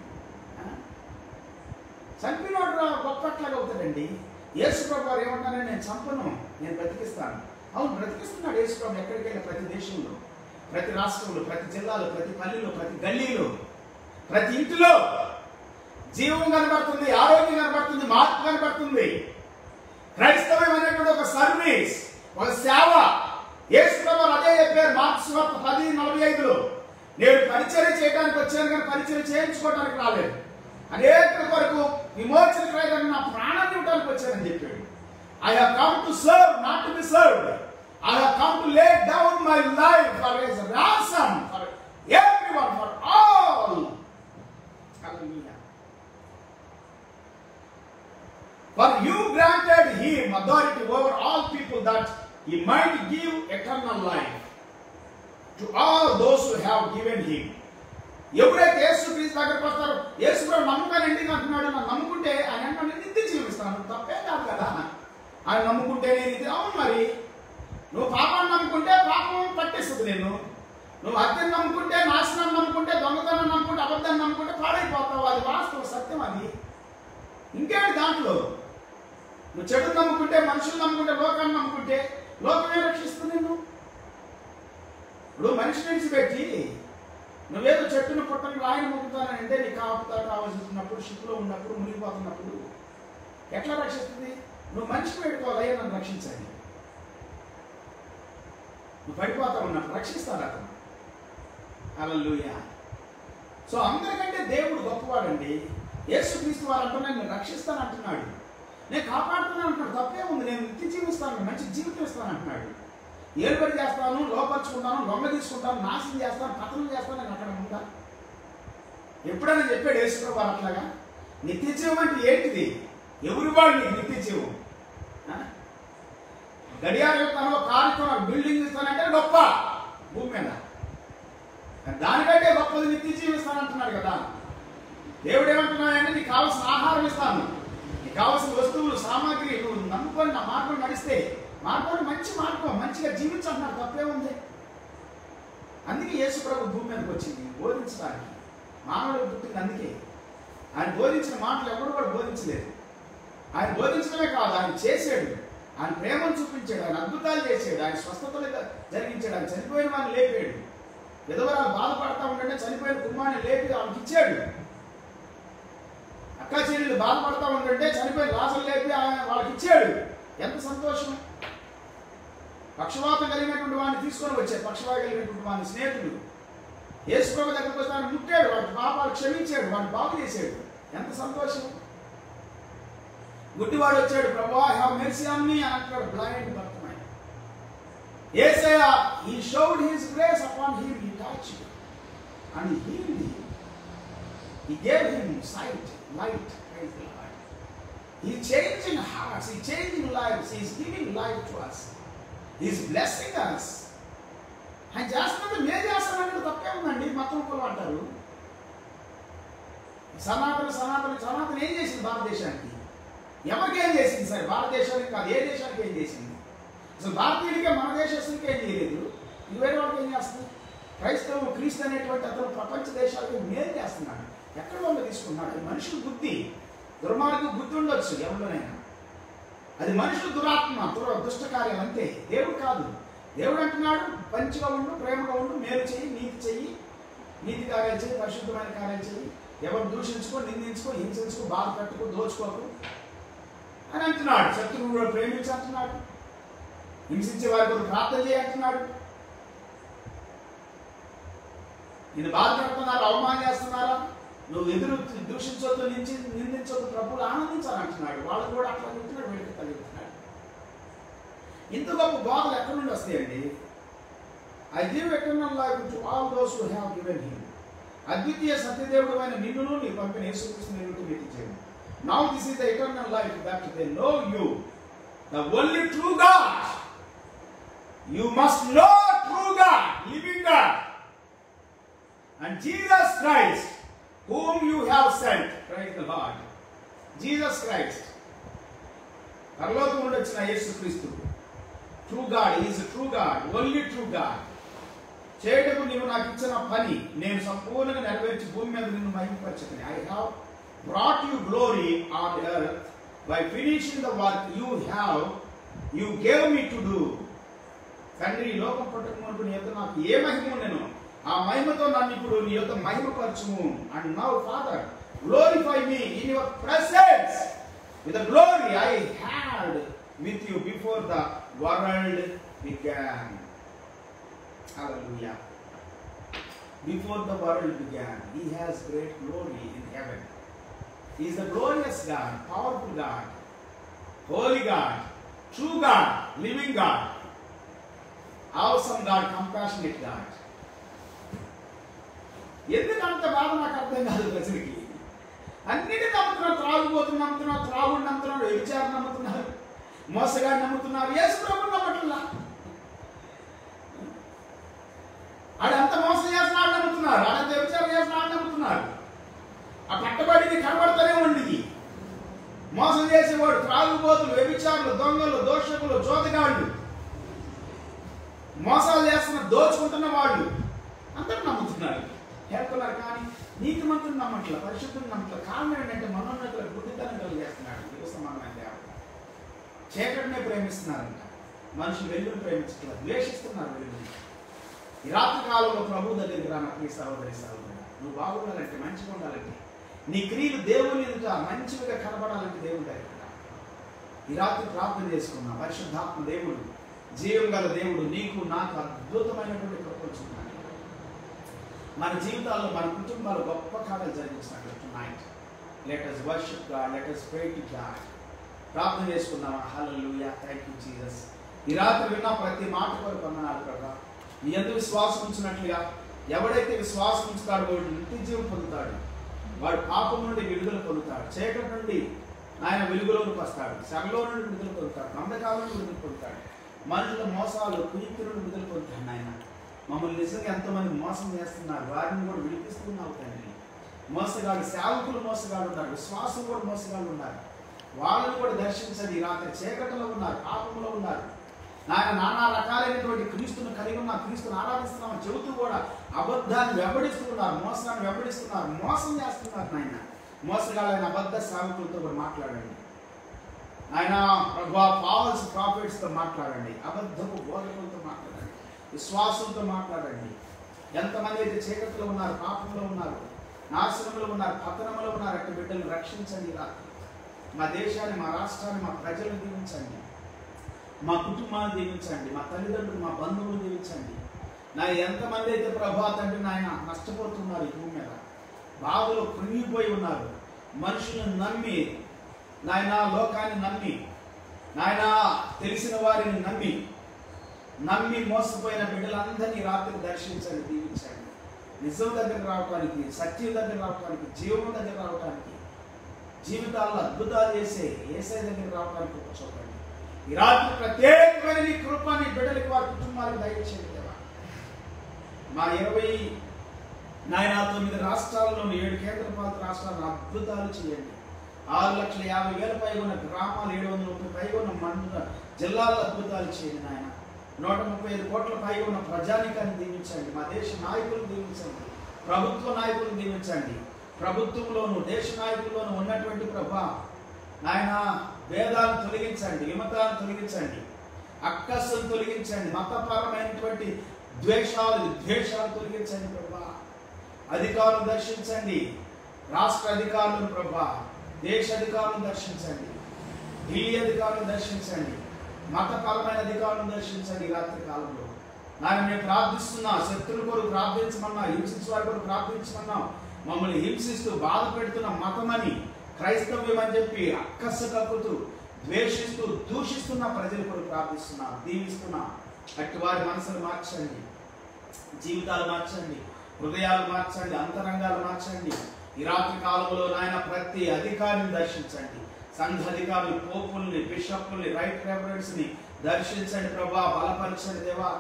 చంపినోడు గొప్పట్లాగా అవుతాడండి. యేసు ప్రభు వారు ఏమంటారని నేను చంపను, నేను బ్రతికిస్తాను. అవును, బ్రతికిస్తున్నాడు యేసు ప్రభు. ఎక్కడికి వెళ్ళి ప్రతి దేశంలో, ప్రతి రాష్ట్రంలో, ప్రతి జిల్లాలో, ప్రతి పల్లెలో, ప్రతి గల్లీలో, ప్రతి ఇంటిలో జీవం కనబడుతుంది, ఆరోగ్యం కనబడుతుంది, మార్పు కనబడుతుంది. క్రైస్తవం అనేటువంటి ఒక సర్వీస్, ఒక సేవ. యేసు ప్రభు అదే చెప్పారు మార్క్స్ సువార్త 10:45లో, నేను పరిచర్య చేయడానికి వచ్చాను కానీ పరిచర్య చేయించుకోవడానికి రాలేదు, అనేక కొరకు విమోచన క్రయాన్ని నా ప్రాణాన్ని ఇవ్వడానికి వచ్చానని చెప్పాడు. I have come to serve, not to be served. I have come to lay down my life for a ransom for everyone, for all. Hallelujah. For you granted him authority over all people that he might give eternal life to all those who have given him. ఎవరైతే యేసుక్రీస్తు దగ్గరకు వస్తారో, యేసు ప్రభు నమ్మకాన్ని ఎందుకు అంటున్నాడు? నన్ను నమ్ముకుంటే ఆయన నన్ను నిత్య జీవిస్తాను. తప్పే కాదు కదా ఆయన నమ్ముకుంటే. నేను అవును, మరి నువ్వు పాపాన్ని నమ్ముకుంటే పాపం పట్టేస్తుంది నేను. నువ్వు హత్యను నమ్ముకుంటే, నాశనాన్ని నమ్ముకుంటే, దొంగతనం నమ్ముకుంటే, అబద్ధాన్ని నమ్ముకుంటే పాడైపోతావు. అది వాస్తవం, సత్యం. అది ఇంకేంటి దాంట్లో? నువ్వు చెడు నమ్ముకుంటే, మనుషులు నమ్ముకుంటే, లోకాన్ని నమ్ముకుంటే లోకమే రక్షిస్తుంది నిన్ను. ఇప్పుడు మనిషిని విడిచిపెట్టి నువ్వేదో చెట్టును పుట్టని రాయిని మొక్కుతానని అంటే నీకు కావాల్సినప్పుడు, షిప్లో ఉన్నప్పుడు, మునిగిపోతున్నప్పుడు ఎట్లా రక్షిస్తుంది? నువ్వు మనిషిని పెట్టుకోవాలి, అయ్యా నన్ను రక్షించాలి. నువ్వు పడిపోతా ఉన్నప్పుడు రక్షిస్తాడు అతను. హల్లెలూయా. సో అందరికంటే దేవుడు గొప్పవాడండి. యేసుక్రీస్తు వారు అంటున్నాడు, నేను రక్షిస్తాను అంటున్నాడు, నేను కాపాడుతున్నాను అంటున్నాడు. తప్పే ఉంది, నేను నిత్య జీవిస్తాను, మంచి జీవితం ఇస్తాను అంటున్నాడు. ఏర్పడి చేస్తాను, లోపరుచుకుంటాను, లొంగ తీసుకుంటాను, నాశనం చేస్తాను, పతనం చేస్తాను అని అక్కడ ఉందా? ఎప్పుడైనా చెప్పాడు యేసుప్రభు అట్లాగా? నిత్య జీవం అంటే ఏంటిది? ఎవరి వాళ్ళు నీకు నిత్య జీవం? గడియార తనలో కార్యక్రమం బిల్డింగ్ ఇస్తానంటే గొప్ప భూమి మీద, దానికంటే గొప్పది నిత్య జీవం ఇస్తానంటున్నాడు కదా. దేవుడు ఏమంటున్నాడంటే నీకు కావాల్సిన ఆహారం ఇస్తాను, నీకు కావాల్సిన వస్తువులు సామాగ్రి నువ్వు నమ్ముకొని నా మార్గం నడిస్తే మార్గం మంచి మార్గం మంచిగా జీవించాలన్నారు. తప్పే ఉంది. అందుకే యేసు ప్రభు భూమి మీదకి వచ్చింది బోధించడానికి. మానవుడు పుట్టింది అందుకే. ఆయన బోధించిన మాటలు ఎవరు కూడా బోధించలేదు. ఆయన బోధించడమే కాదు, ఆయన చేసాడు, ఆయన ప్రేమను చూపించాడు, ఆయన అద్భుతాలు చేసాడు, ఆయన స్వస్థతలు జరిగించాడు, ఆయన చనిపోయిన వాడిని లేపాడు, విధవరాలు బాధపడతా ఉంటే చనిపోయిన కుమారుని లేపి ఆమెకి ఇచ్చాడు, అక్కా చెల్లెలు బాధపడతా ఉంటే చనిపోయిన రాజులు లేపి వాళ్ళకి ఇచ్చాడు. ఎంత సంతోషం. పక్షవాతం కలిగినటువంటి వాడిని తీసుకొని వచ్చాడు, పక్షవాతం కలిగినటువంటి వాడిని స్నేహితుడు యేసు ప్రభు దగ్గరకు వస్తే ఆయన ముట్టాడు, వాడి పాపాలు క్షమించాడు, వాడిని బాగు చేశాడు. ఎంత సంతోషం. గుడ్డివాడు వచ్చాడు, ప్రభువా హ్యావ్ మెర్సీ ఆన్ మీ అని అంటాడు. బ్లైండ్ భర్తమైన Yesayya he showed his grace upon him, he touched and he healed him, he gave him sight, light. Praise the Lord. He is changing hearts, he is changing lives, he is giving life to us, he is blessing us. ఆయన చేస్తున్నది మేము చేస్తానంటే తప్పే ఉందండి. మతం కులం అంటారు. సనాతన ఏం చేసింది భారతదేశానికి? ఎవరికి ఏం చేసింది సార్? భారతదేశానికి కాదు, ఏ దేశానికి ఏం చేసింది? అసలు భారతీయుడికే మన దేశస్తులకి ఏం చేయలేదు, ఇది వేరే వాళ్ళకి ఏం చేస్తుంది? క్రీస్తు అనేటువంటి అతను ప్రపంచ దేశాలకి మేలు చేస్తున్నాడు. ఎక్కడ వాళ్ళు తీసుకున్నాడు? అది మనుషుల బుద్ధి, దుర్మార్గం బుద్ధి ఉండొచ్చు ఎవరిలోనైనా. అది మనుషుల దురాత్మ, దుష్ట కార్యం అంతే. దేవుడు కాదు. దేవుడు అంటున్నాడు మంచిగా ఉండు, ప్రేమగా ఉండు, మేలు చెయ్యి, నీతి కార్యాలు చెయ్యి, పరిశుద్ధమైన కార్యాలు చెయ్యి, ఎవరు దూషించుకో, నిందించుకో, హింసించుకో, బాధ పెట్టుకో, దోచుకోకు అని అంటున్నాడు. శత్రువులు ప్రేమించి అంటున్నాడు. హింసించే వారి కొరకు ప్రార్థన చేయి అంటున్నాడు. నేను బాధ పెడుతున్నారు, అవమానం చేస్తున్నారా, నువ్వు ఎదురు దూషించొద్దు, నిందించొద్దు, ప్రభువులు ఆనందించాలంటున్నాడు. వాళ్ళు కూడా అట్లా చెప్తున్నాడు, వీళ్ళకి తగ్గుతున్నాడు. ఇంత గొప్ప బోధలు ఎక్కడి నుండి వస్తాయండి? I give eternal life to all those who have given him. అద్వితీయ సత్యదేవుడు అయిన నిన్నును నీ పంపిన యేసుక్రీస్తుని మీకు ఇచ్చాను. Now this is the eternal life, that they know you, the only true God. You must know true God, living God, and Jesus Christ, whom you have sent. Praise the Lord. Jesus Christ, పరలోకం నుండి వచ్చిన యేసుక్రీస్తు, true God. He is a true God, only true God. చేయటకు నీవు నాకు ఇచ్చిన పని నేను సంపూర్ణంగా నెరవేర్చి భూమి మీద నిన్ను మహిమపరచుకుని. I have brought you glory on earth by finishing the work you gave me to do. తండ్రి, లోకం పుట్టకముందు నీ యొక్క నాకు ఏ మహిమ నేను ఆ మహిమతో నన్ను ఇప్పుడు నీ యొక్క మహిమపరచుము. And now Father, glorify me in your presence with the glory I had with you before the world began. Hallelujah. Before the world began, he has great glory in heaven. He is the glorious God, powerful God, holy God, true God, living God, awesome God, compassionate God. ఎందుకంత బాధ నాకు అర్థం కాదు ప్రజలకి. అన్నిటి నమ్ముతున్నారు, త్రాగుబోతులు నమ్ముతున్నారు, త్రాగుడు నమ్ముతున్నారు, వ్యభిచారం నమ్ముతున్నారు, మోసగాడిని నమ్ముతున్నారు, యేసు ప్రభువుని నమ్మట్లా. ఆడంత మోసం చేస్తున్నాడు నమ్ముతున్నారు, ఆడంత వ్యభిచారం చేస్తున్నాడు నమ్ముతున్నారు. ఆ పట్టబడిని కనబడతానే ఉండి మోసం చేసేవాడు, త్రాగుబోతులు, వ్యభిచారులు, దొంగలు, దోషకులు, జోతగాళ్ళు, మోసాలు చేస్తున్న దోచుకుంటున్న వాళ్ళు అందరూ నమ్ముతున్నారు, చేస్తున్నారు. కానీ నీతిమంతుని నమ్మట్ల, పరిశుద్ధుని నమ్మట్ల. కారణం ఏంటంటే మనోన్నతులకు బుద్ధితనం కలిగేస్తున్నాడు. సమానమైన దేవత చీకటినే ప్రేమిస్తున్నారంట. మనుషులు వెలుగును ప్రేమించుతున్నారు, ద్వేషిస్తున్నారు వెలుగుని. ఈ రాత్రి కాలంలో ప్రభు దగ్గరికి రా నా ప్రియ సహోదరి సహోదరుడు. నువ్వు బాగుండాలంటే, మంచిగా ఉండాలంటే, నీ క్రియలు దేవుని ఎదుట మంచిగా కనబడాలంటే దేవుని దగ్గర ఈ రాత్రి ప్రార్థన చేసుకున్నా. పరిశుద్ధాత్మ దేవుడు, జీవం గల దేవుడు నీకు నాకు అద్భుతమైనటువంటి ప్రపంచం మన జీవితాల్లో, మన కుటుంబాలు గొప్ప కార్యాలు జరిగించినట్లు. Tonight let us worship God, let us pray to God. ప్రార్థన చేసుకుందామా? హల్లెలూయా, థ్యాంక్ యూ జీసస్. ఈ రాత్రి విన్న ప్రతి మాట కొరకు వందనాలు ప్రభా. నీ యందు విశ్వాసం ఉంచినట్లుగా ఎవడైతే విశ్వాసం ఉంచుతాడో వాడు నిత్య జీవం పొందుతాడు. వాడు పాపం నుండి విడుదల పొందుతాడు. చీకటి నుండి ఆయన వెలుగులోకి వస్తాడు. శ్రమలో నుండి విడుదల పొందుతాడు. అంధకారం నుండి విడుదల పొందుతాడు. మనుషుల మోసాలు కుయుక్తుల నుండి విడుదల పొందుతాడు. నాయన మమ్మల్ని నిజంగా ఎంతమంది మోసం చేస్తున్నారు, వారిని కూడా విడిపిస్తున్నావు తండ్రి. మోసగాడు సేవకులు మోసగాడు ఉన్నారు, విశ్వాసం కూడా మోసగాడు ఉన్నారు. వాళ్ళని కూడా దర్శించండి. రాత్రి చీకటిలో ఉన్నారు, పాపంలో ఉన్నారు. నాయన నానా రకాలైనటువంటి క్రీస్తును కలిగి ఉన్నారు, క్రీస్తును ఆరాధిస్తున్నామని చెబుతూ కూడా అబద్ధాన్ని వెంబడిస్తున్నారు, మోసాన్ని వెంబడిస్తున్నారు, మోసం చేస్తున్నారు. నాయన మోసగాళ్ళైన అబద్ధ సేవకులతో కూడా మాట్లాడండి. ఆయన ఫాల్స్ ప్రాఫిట్స్తో మాట్లాడండి, అబద్ధపు బోధకులతో మాట్లాడండి, విశ్వాసంతో మాట్లాడండి. ఎంతమంది అయితే చీకటిలో ఉన్నారు, పాపంలో ఉన్నారు, నాశనంలో ఉన్నారు, పతనంలో ఉన్నారు, అట్టి బిడ్డలను రక్షించండి. రాత్రి మా దేశాన్ని, మా రాష్ట్రాన్ని, మా ప్రజలను దీవించండి, మా కుటుంబాన్ని దీవించండి, మా తల్లిదండ్రులు, మా బంధువులు దీవించండి. నా ఎంతమంది అయితే ప్రభా తండ్రి నాయన నష్టపోతున్నారు, ఈ భూమి మీద బాధలో కృంగిపోయి ఉన్నారు, మనుషులను నమ్మి నాయన, లోకాన్ని నమ్మి నాయన, తెలిసిన వారిని నమ్మి మోసపోయిన బిడ్డలందరినీ రాత్రి దర్శించండి, దీవించండి. నిజం దగ్గర రావడానికి, సత్యం దగ్గర రావడానికి, జీవం దగ్గర రావడానికి, జీవితాల్లో అద్భుతాలు చేసే యేసయ్య దగ్గర రావడానికి ఒక చూడండి. ఈ రాత్రి ప్రత్యేకమైన నీ కృపని బిడ్డలకి, వారి కుటుంబాలకు దయచేయండి. మా 29 రాష్ట్రాల్లోని 7 కేంద్రపాలిత రాష్ట్రాలను అద్భుతాలు చేయండి. 6,50,000 పైగా ఉన్న గ్రామాలు, 730 పైగా ఉన్న మండల జిల్లాల్లో అద్భుతాలు చేయండి. నాయన 135 కోట్ల పైగా ఉన్న ప్రజానికాన్ని దీవించండి. మా దేశ నాయకులను దీవించండి, ప్రభుత్వ నాయకులను దీవించండి. ప్రభుత్వంలోను దేశ నాయకుల్లోనూ ఉన్నటువంటి ప్రభా నాయన భేదాలను తొలగించండి, విమతాలను తొలగించండి, అక్కస్సును తొలగించండి, మతపరమైనటువంటి విద్వేషాలు తొలగించండి ప్రభా. అధికారులను దర్శించండి, రాష్ట్ర అధికారులను ప్రభా, దేశ అధికారులను దర్శించండి, ఢిల్లీ అధికారులను దర్శించండి, మతపరమైన అధికారులను దర్శించండి. రాత్రి కాలంలో నాయన మేము ప్రార్థిస్తున్నా, శత్రువుల కొరకు ప్రార్థించమన్నా, హింసించే వారి కొరకు ప్రార్థించమన్నాం. మమ్మల్ని హింసిస్తూ బాధ పెడుతున్న మతమని, క్రైస్తవ్యం అని చెప్పి అక్కస్సు కక్కుతూ ద్వేషిస్తూ దూషిస్తున్న ప్రజల కొరకు ప్రార్థిస్తున్నాం, దీవిస్తున్నాం. అట్టి వారి మనసులు మార్చండి, జీవితాలు మార్చండి, హృదయాలు మార్చండి, అంతరంగాలు మార్చండి. ఈ రాత్రి కాలంలో నాయన ప్రతి అధికారిని దర్శించండి, సంఘ అధికారులు, పోపుల్ని, బిషప్ని, రైట్ రెవరెంట్స్ని దర్శించండి ప్రభా. బలపరచండి దేవా.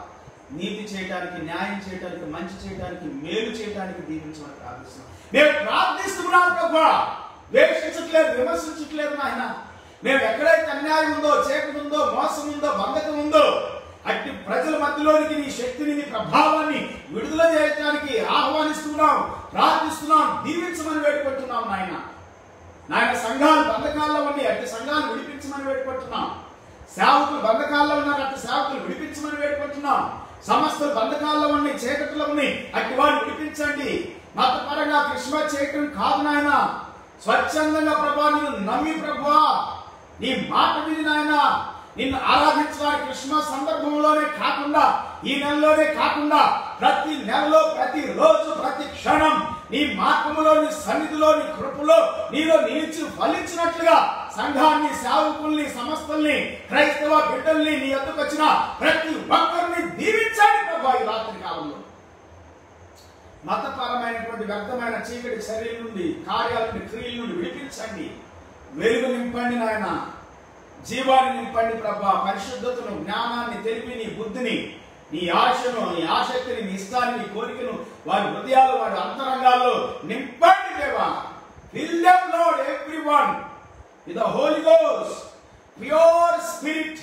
నీతి చేయడానికి, న్యాయం చేయడానికి, మంచి చేయడానికి, మేలు చేయడానికి దీవించమని ప్రార్థిస్తున్నాం. మేము ప్రార్థిస్తున్నాం ప్రభా, ద్వేషించట్లేదు, విమర్శించట్లేదు నాయన. మేము ఎక్కడైతే అన్యాయం ఉందో, చీకటి ఉందో, మోసం ఉందో, బంధకం ఉందో, అట్టి ప్రజల మధ్యలోనికి నీ శక్తిని, నీ ప్రభావాన్ని విడుదల చేయడానికి ఆహ్వానిస్తున్నాం, ప్రార్థిస్తున్నాం, దీవించమని వేడుకుంటున్నాం నాయన. నాయన సంఘాలు బంధకాల్లో ఉండి అట్టి సంఘాలు విడిపించమని వేడుకుంటున్నాం. సేవకులు బంధకాల్లో ఉన్నారు, అట్టి సేవకులు విడిపించమని వేడుకుంటున్నాం. సమస్తలు బంధకాల్లో ఉండి, చీకటిలో ఉండి అట్టి వారిని విడిపించండి. మతపరంగా క్రిస్మస్ చేయటం కాదు నాయన, స్వచ్ఛందంగా ప్రభా నిన్ను నమ్మి ప్రభా నీ మాట విని నాయన నిన్ను ఆరాధించడానికి క్రిస్మస్ సందర్భంలోనే కాకుండా, ఈ నెలలోనే కాకుండా ప్రతి నెలలో, ప్రతి రోజు, ప్రతి క్షణం నీ మార్గములో, నీ సన్నిధిలో, నీ కృపలో నీలో నిలిచి ఫలించినట్లుగా సంఘాన్ని, సేవకుల్ని, సమస్తల్ని, క్రైస్తవ బిడ్డల్ని నీ ఎద్దుకు వచ్చిన ప్రతి ఒక్కరిని దీవించండి ప్రభా. ఈ రాత్రి కాలంలో మతపరమైనటువంటి వ్యర్థమైన చీకటి శరీరం నుండి, కార్యాల నుండి, క్రియల నుండి విడిపించండి. వెలుగు నింపండి నాయన, జీవాన్ని నింపండి ప్రభా. పరిశుద్ధతను, జ్ఞానాన్ని, తెలివిని, బుద్ధిని, నీ ఆశను, నీ ఆసక్తిని, నీ ఇష్టాన్ని, నీ కోరికను వారి హృదయాలు, వారి అంతరంగాల్లో నింపండి దేవా. Fill them, Lord, everyone with the Holy Ghost, pure spirit,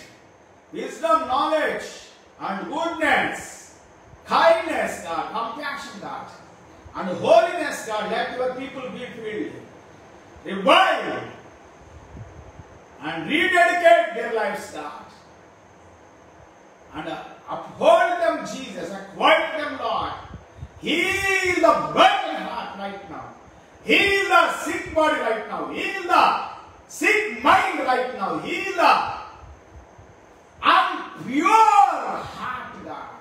wisdom, knowledge and goodness, kindness, God, compassion, God, and holiness, God. Let your people be filled, revive and rededicate their lives, God, and uphold them, Jesus, acquire them, Lord. Heal the broken heart right now, heal the sick body right now, heal the sick mind right now, heal the impure heart, God.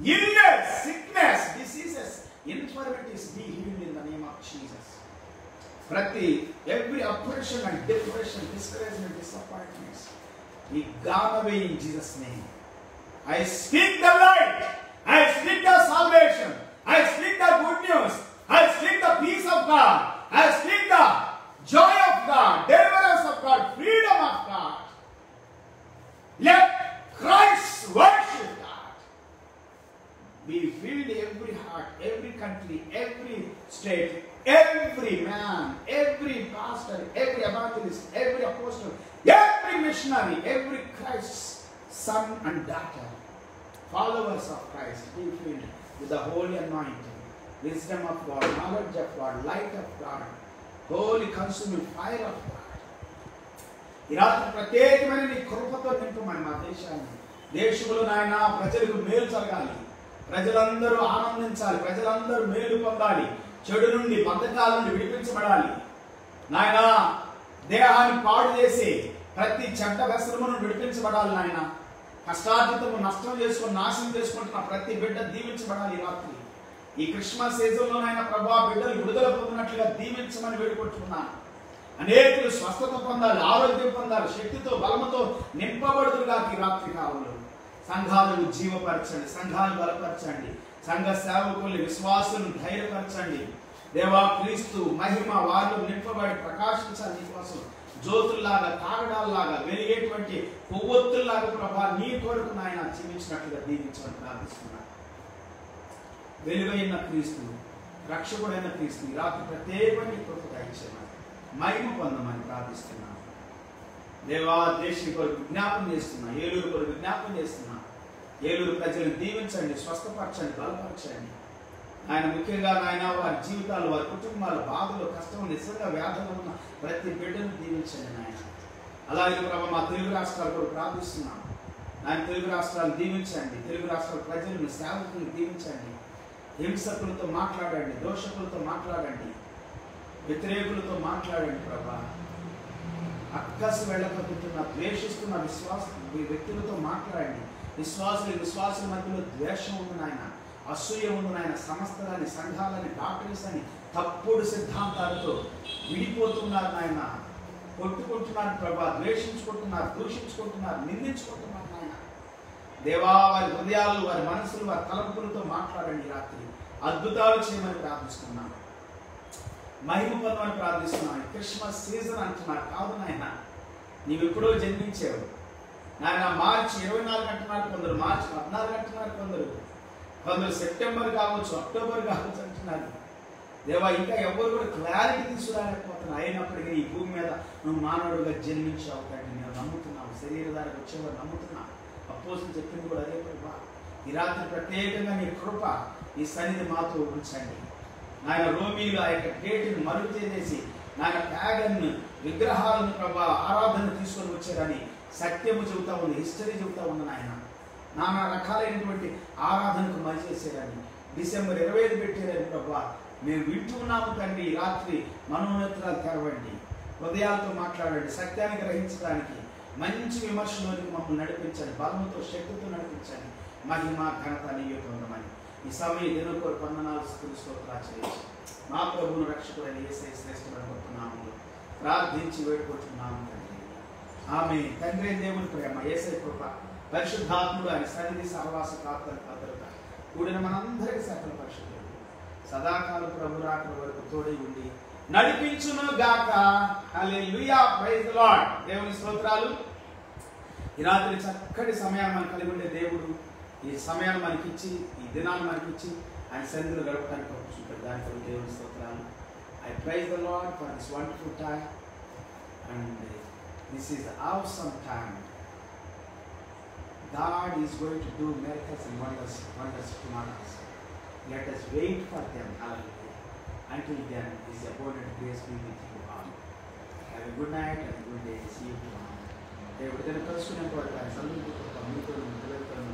Illness, sickness, diseases, infirmities be healed in the name of Jesus. Every oppression and depression, discouragement, disappointments be gone away in Jesus' name. I speak the light, I speak the salvation, I speak the good news, I speak the peace of God. I speak the joy of God, deliverance of God, freedom of God. Let Christ worship God be filled every heart, every country, every state, every man, every pastor, every evangelist, every apostle, every missionary, every Christ's son and daughter, followers of Christ, be filled with the holy anointing, wisdom of God, knowledge of God, light of God, holy consuming fire of God. ఈ రాత్రి ప్రత్యేకమైన నీ కృపతో నింపమని మా దేశాన్ని, దేశంలో నాయన ప్రజలకు మేలు జరగాలి, ప్రజలందరూ ఆనందించాలి, ప్రజలందరూ మేలు పొందాలి, చెడు నుండి బద్ధకాల నుండి విడిపించబడాలి నాయన. దేహాన్ని పాడు చేసి ప్రతి చెడ్డ వ్యసనము నుండి విడిపించబడాలి నాయన. కష్టార్జితము నష్టం చేసుకుని నాశనం చేసుకుంటున్న ప్రతి బిడ్డ దీవించబడాలి. ఈ రాత్రి ఈ క్రిస్మస్ సీజన్లోనైనా ప్రభా బిడ్డలు విడుదల పొందినట్లుగా దీవించమని వేడుకుంటున్నాను. అనేకులు స్వస్థత పొందాలి, ఆరోగ్యం పొందాలి, శక్తితో బలముతో నింపబడుతుగా ఈ రాత్రి కాలంలో సంఘాలను జీవపరచండి, సంఘాలను బలపరచండి, సంఘ సేవకుల్ని విశ్వాసులను ధైర్యపరచండి. దేవా క్రీస్తు మహిమ వారిలో నింపబడి ప్రకాశించాలి. నీకోసం జ్యోతుల్లాగా, తాగడాల్లాగా, వెలిగేటువంటి కొవ్వొత్తుల్లాగా ప్రభా నీ కొరకు నాయన జీవించినట్లుగా దీవించమని ప్రార్థిస్తున్నాను. వెలుగైన క్రీస్తు, రక్షకుడైన క్రీస్తు ఈ రాత్రి ప్రత్యేకమైన కృప దయచేయమని, మహిమ పొందమని ప్రార్థిస్తున్నాను. దేవా దేశం కొరకు విజ్ఞాపన చేస్తున్నా, ఏలూరు కొరకు విజ్ఞాపన చేస్తున్నా. ఏలూరు ప్రజలను దీవించండి, స్వస్థపరచండి, బలపరచండి. ఆయన ముఖ్యంగా నాయన వారి జీవితాలు, వారి కుటుంబాల బాధలు, కష్టం, నిజంగా వ్యాధులు ఉన్న ప్రతి బిడ్డను దీవించండి నాయన. అలాగే ప్రభావ మా తెలుగు రాష్ట్రాల కొరకు ప్రార్థిస్తున్నాం. ఆయన తెలుగు రాష్ట్రాలు దీవించండి, తెలుగు రాష్ట్రాల ప్రజలను, సేవకులను దీవించండి. హింసకులతో మాట్లాడండి, దోషకులతో మాట్లాడండి, వ్యతిరేకులతో మాట్లాడండి ప్రభా. అక్కసు వెళ్ళకపోతున్న, ద్వేషిస్తున్న వ్యక్తులతో మాట్లాడండి. విశ్వాసుల మధ్యలో ద్వేషం ఉంది నాయన, అసూయ ఉంది నాయన. సమస్తలని, సంఘాలని, డాక్టర్స్ అని తప్పుడు సిద్ధాంతాలతో విడిపోతున్నారు నాయన. కొట్టుకుంటున్నారు ప్రభా, ద్వేషించుకుంటున్నారు, దూషించుకుంటున్నారు, నిందించుకుంటున్నారు నాయన. దేవా వారి హృదయాలు, వారి మనసులు, వారి తలంపులతో మాట్లాడండి. రాత్రి అద్భుతాలు చేయమని ప్రార్థిస్తున్నాను, మహిమ పొందమని ప్రార్థిస్తున్నాను. క్రిస్మస్ సీజన్ అంటున్నారు కాదు నాయన, నీవు ఎప్పుడో జన్మించావు నాయన. మార్చి 24 అంటున్నారు కొందరు, మార్చి 14 అంటున్నారు కొందరు సెప్టెంబర్ కావచ్చు, అక్టోబర్ కావచ్చు అంటున్నారు. దేవా ఇంకా ఎవరు కూడా క్లారిటీ తీసుకురాలేకపోతున్నారు. అయినప్పటికీ ఈ భూమి మీద నువ్వు మానవుడిగా జన్మించావు కాబట్టి నేను నమ్ముతున్నావు, శరీరధారికి వచ్చేవారు నమ్ముతున్నావు. అపోస్తులు చెప్పింది కూడా అదే ప్రభా. ఈ రాత్రి ప్రత్యేకంగా నీ కృప, ఈ సన్నిధి మాతో ఉంచండి నాయన. రోమీలు ఆ యొక్క డేట్ని మరుగు చేసి నాయన ప్యాగన్ విగ్రహాలను ప్రభా ఆరాధన తీసుకొని వచ్చారని సత్యము చెబుతా ఉంది, హిస్టరీ చెబుతా ఉంది నాయన. నానా రకాలైనటువంటి ఆరాధనకు మరి చేశారని, డిసెంబర్ 25 పెట్టారని ప్రభా మేము వింటూ ఉన్నాము తండ్రి. రాత్రి మనోనేత్రాలు తెరవండి, హృదయాలతో మాట్లాడండి, సత్యాన్ని గ్రహించడానికి మంచి విమర్శలోనికి మమ్మల్ని నడిపించండి, బలముతో శక్తితో నడిపించండి. మహిమ ఘనత నీవే పొందమని ఈ సమయ దినకొర వందనాలు స్తోత్రాచరించి మా ప్రభువును రక్షకుడైన యేసయ్య శ్రేష్ఠమైన గొప్ప నామములో ప్రార్థించి వేడుకుంటున్నాము తండ్రి. ఆమేన్. తండ్రి దేవుని ప్రేమ, యేసయ్య కృప, పరిశుద్ధాత్ముడు ఆయన సన్నిధి సహవాస కాపుదల భద్రత కూడిన మనందరికీ సకల పరిశుద్ధుడు సదాకాలం ప్రభు రాకడ వరకు తోడై ఉండి నడిపించును గాక. హల్లెలూయా, ప్రైజ్ ది లార్డ్. దేవుని స్తోత్రాలు. ఈ రాత్రి చక్కటి సమయాన్ని మనకు కలిగి ఉండే దేవుడు ఈ సమయాన్ని మనకిచ్చి, ఈ దినాన్ని మనకిచ్చి ఆయన సన్నిధిలో గడపడానికి చూపారు. దానికి దేవుని స్తోత్రాలు. I praise the lord for this wonderful time and this is the awesome time. God is going to do miracles and wonders among us. Let us wait for them. Hallelujah. Until then, His abundant grace be with you all. Have a good night and a good day. See you tomorrow. దేవుడి దగ్గర కలుసుకునే కోరిక సమీప మీతో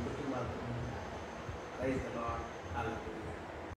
కుటుంబాలతో. Praise the Lord. Hallelujah.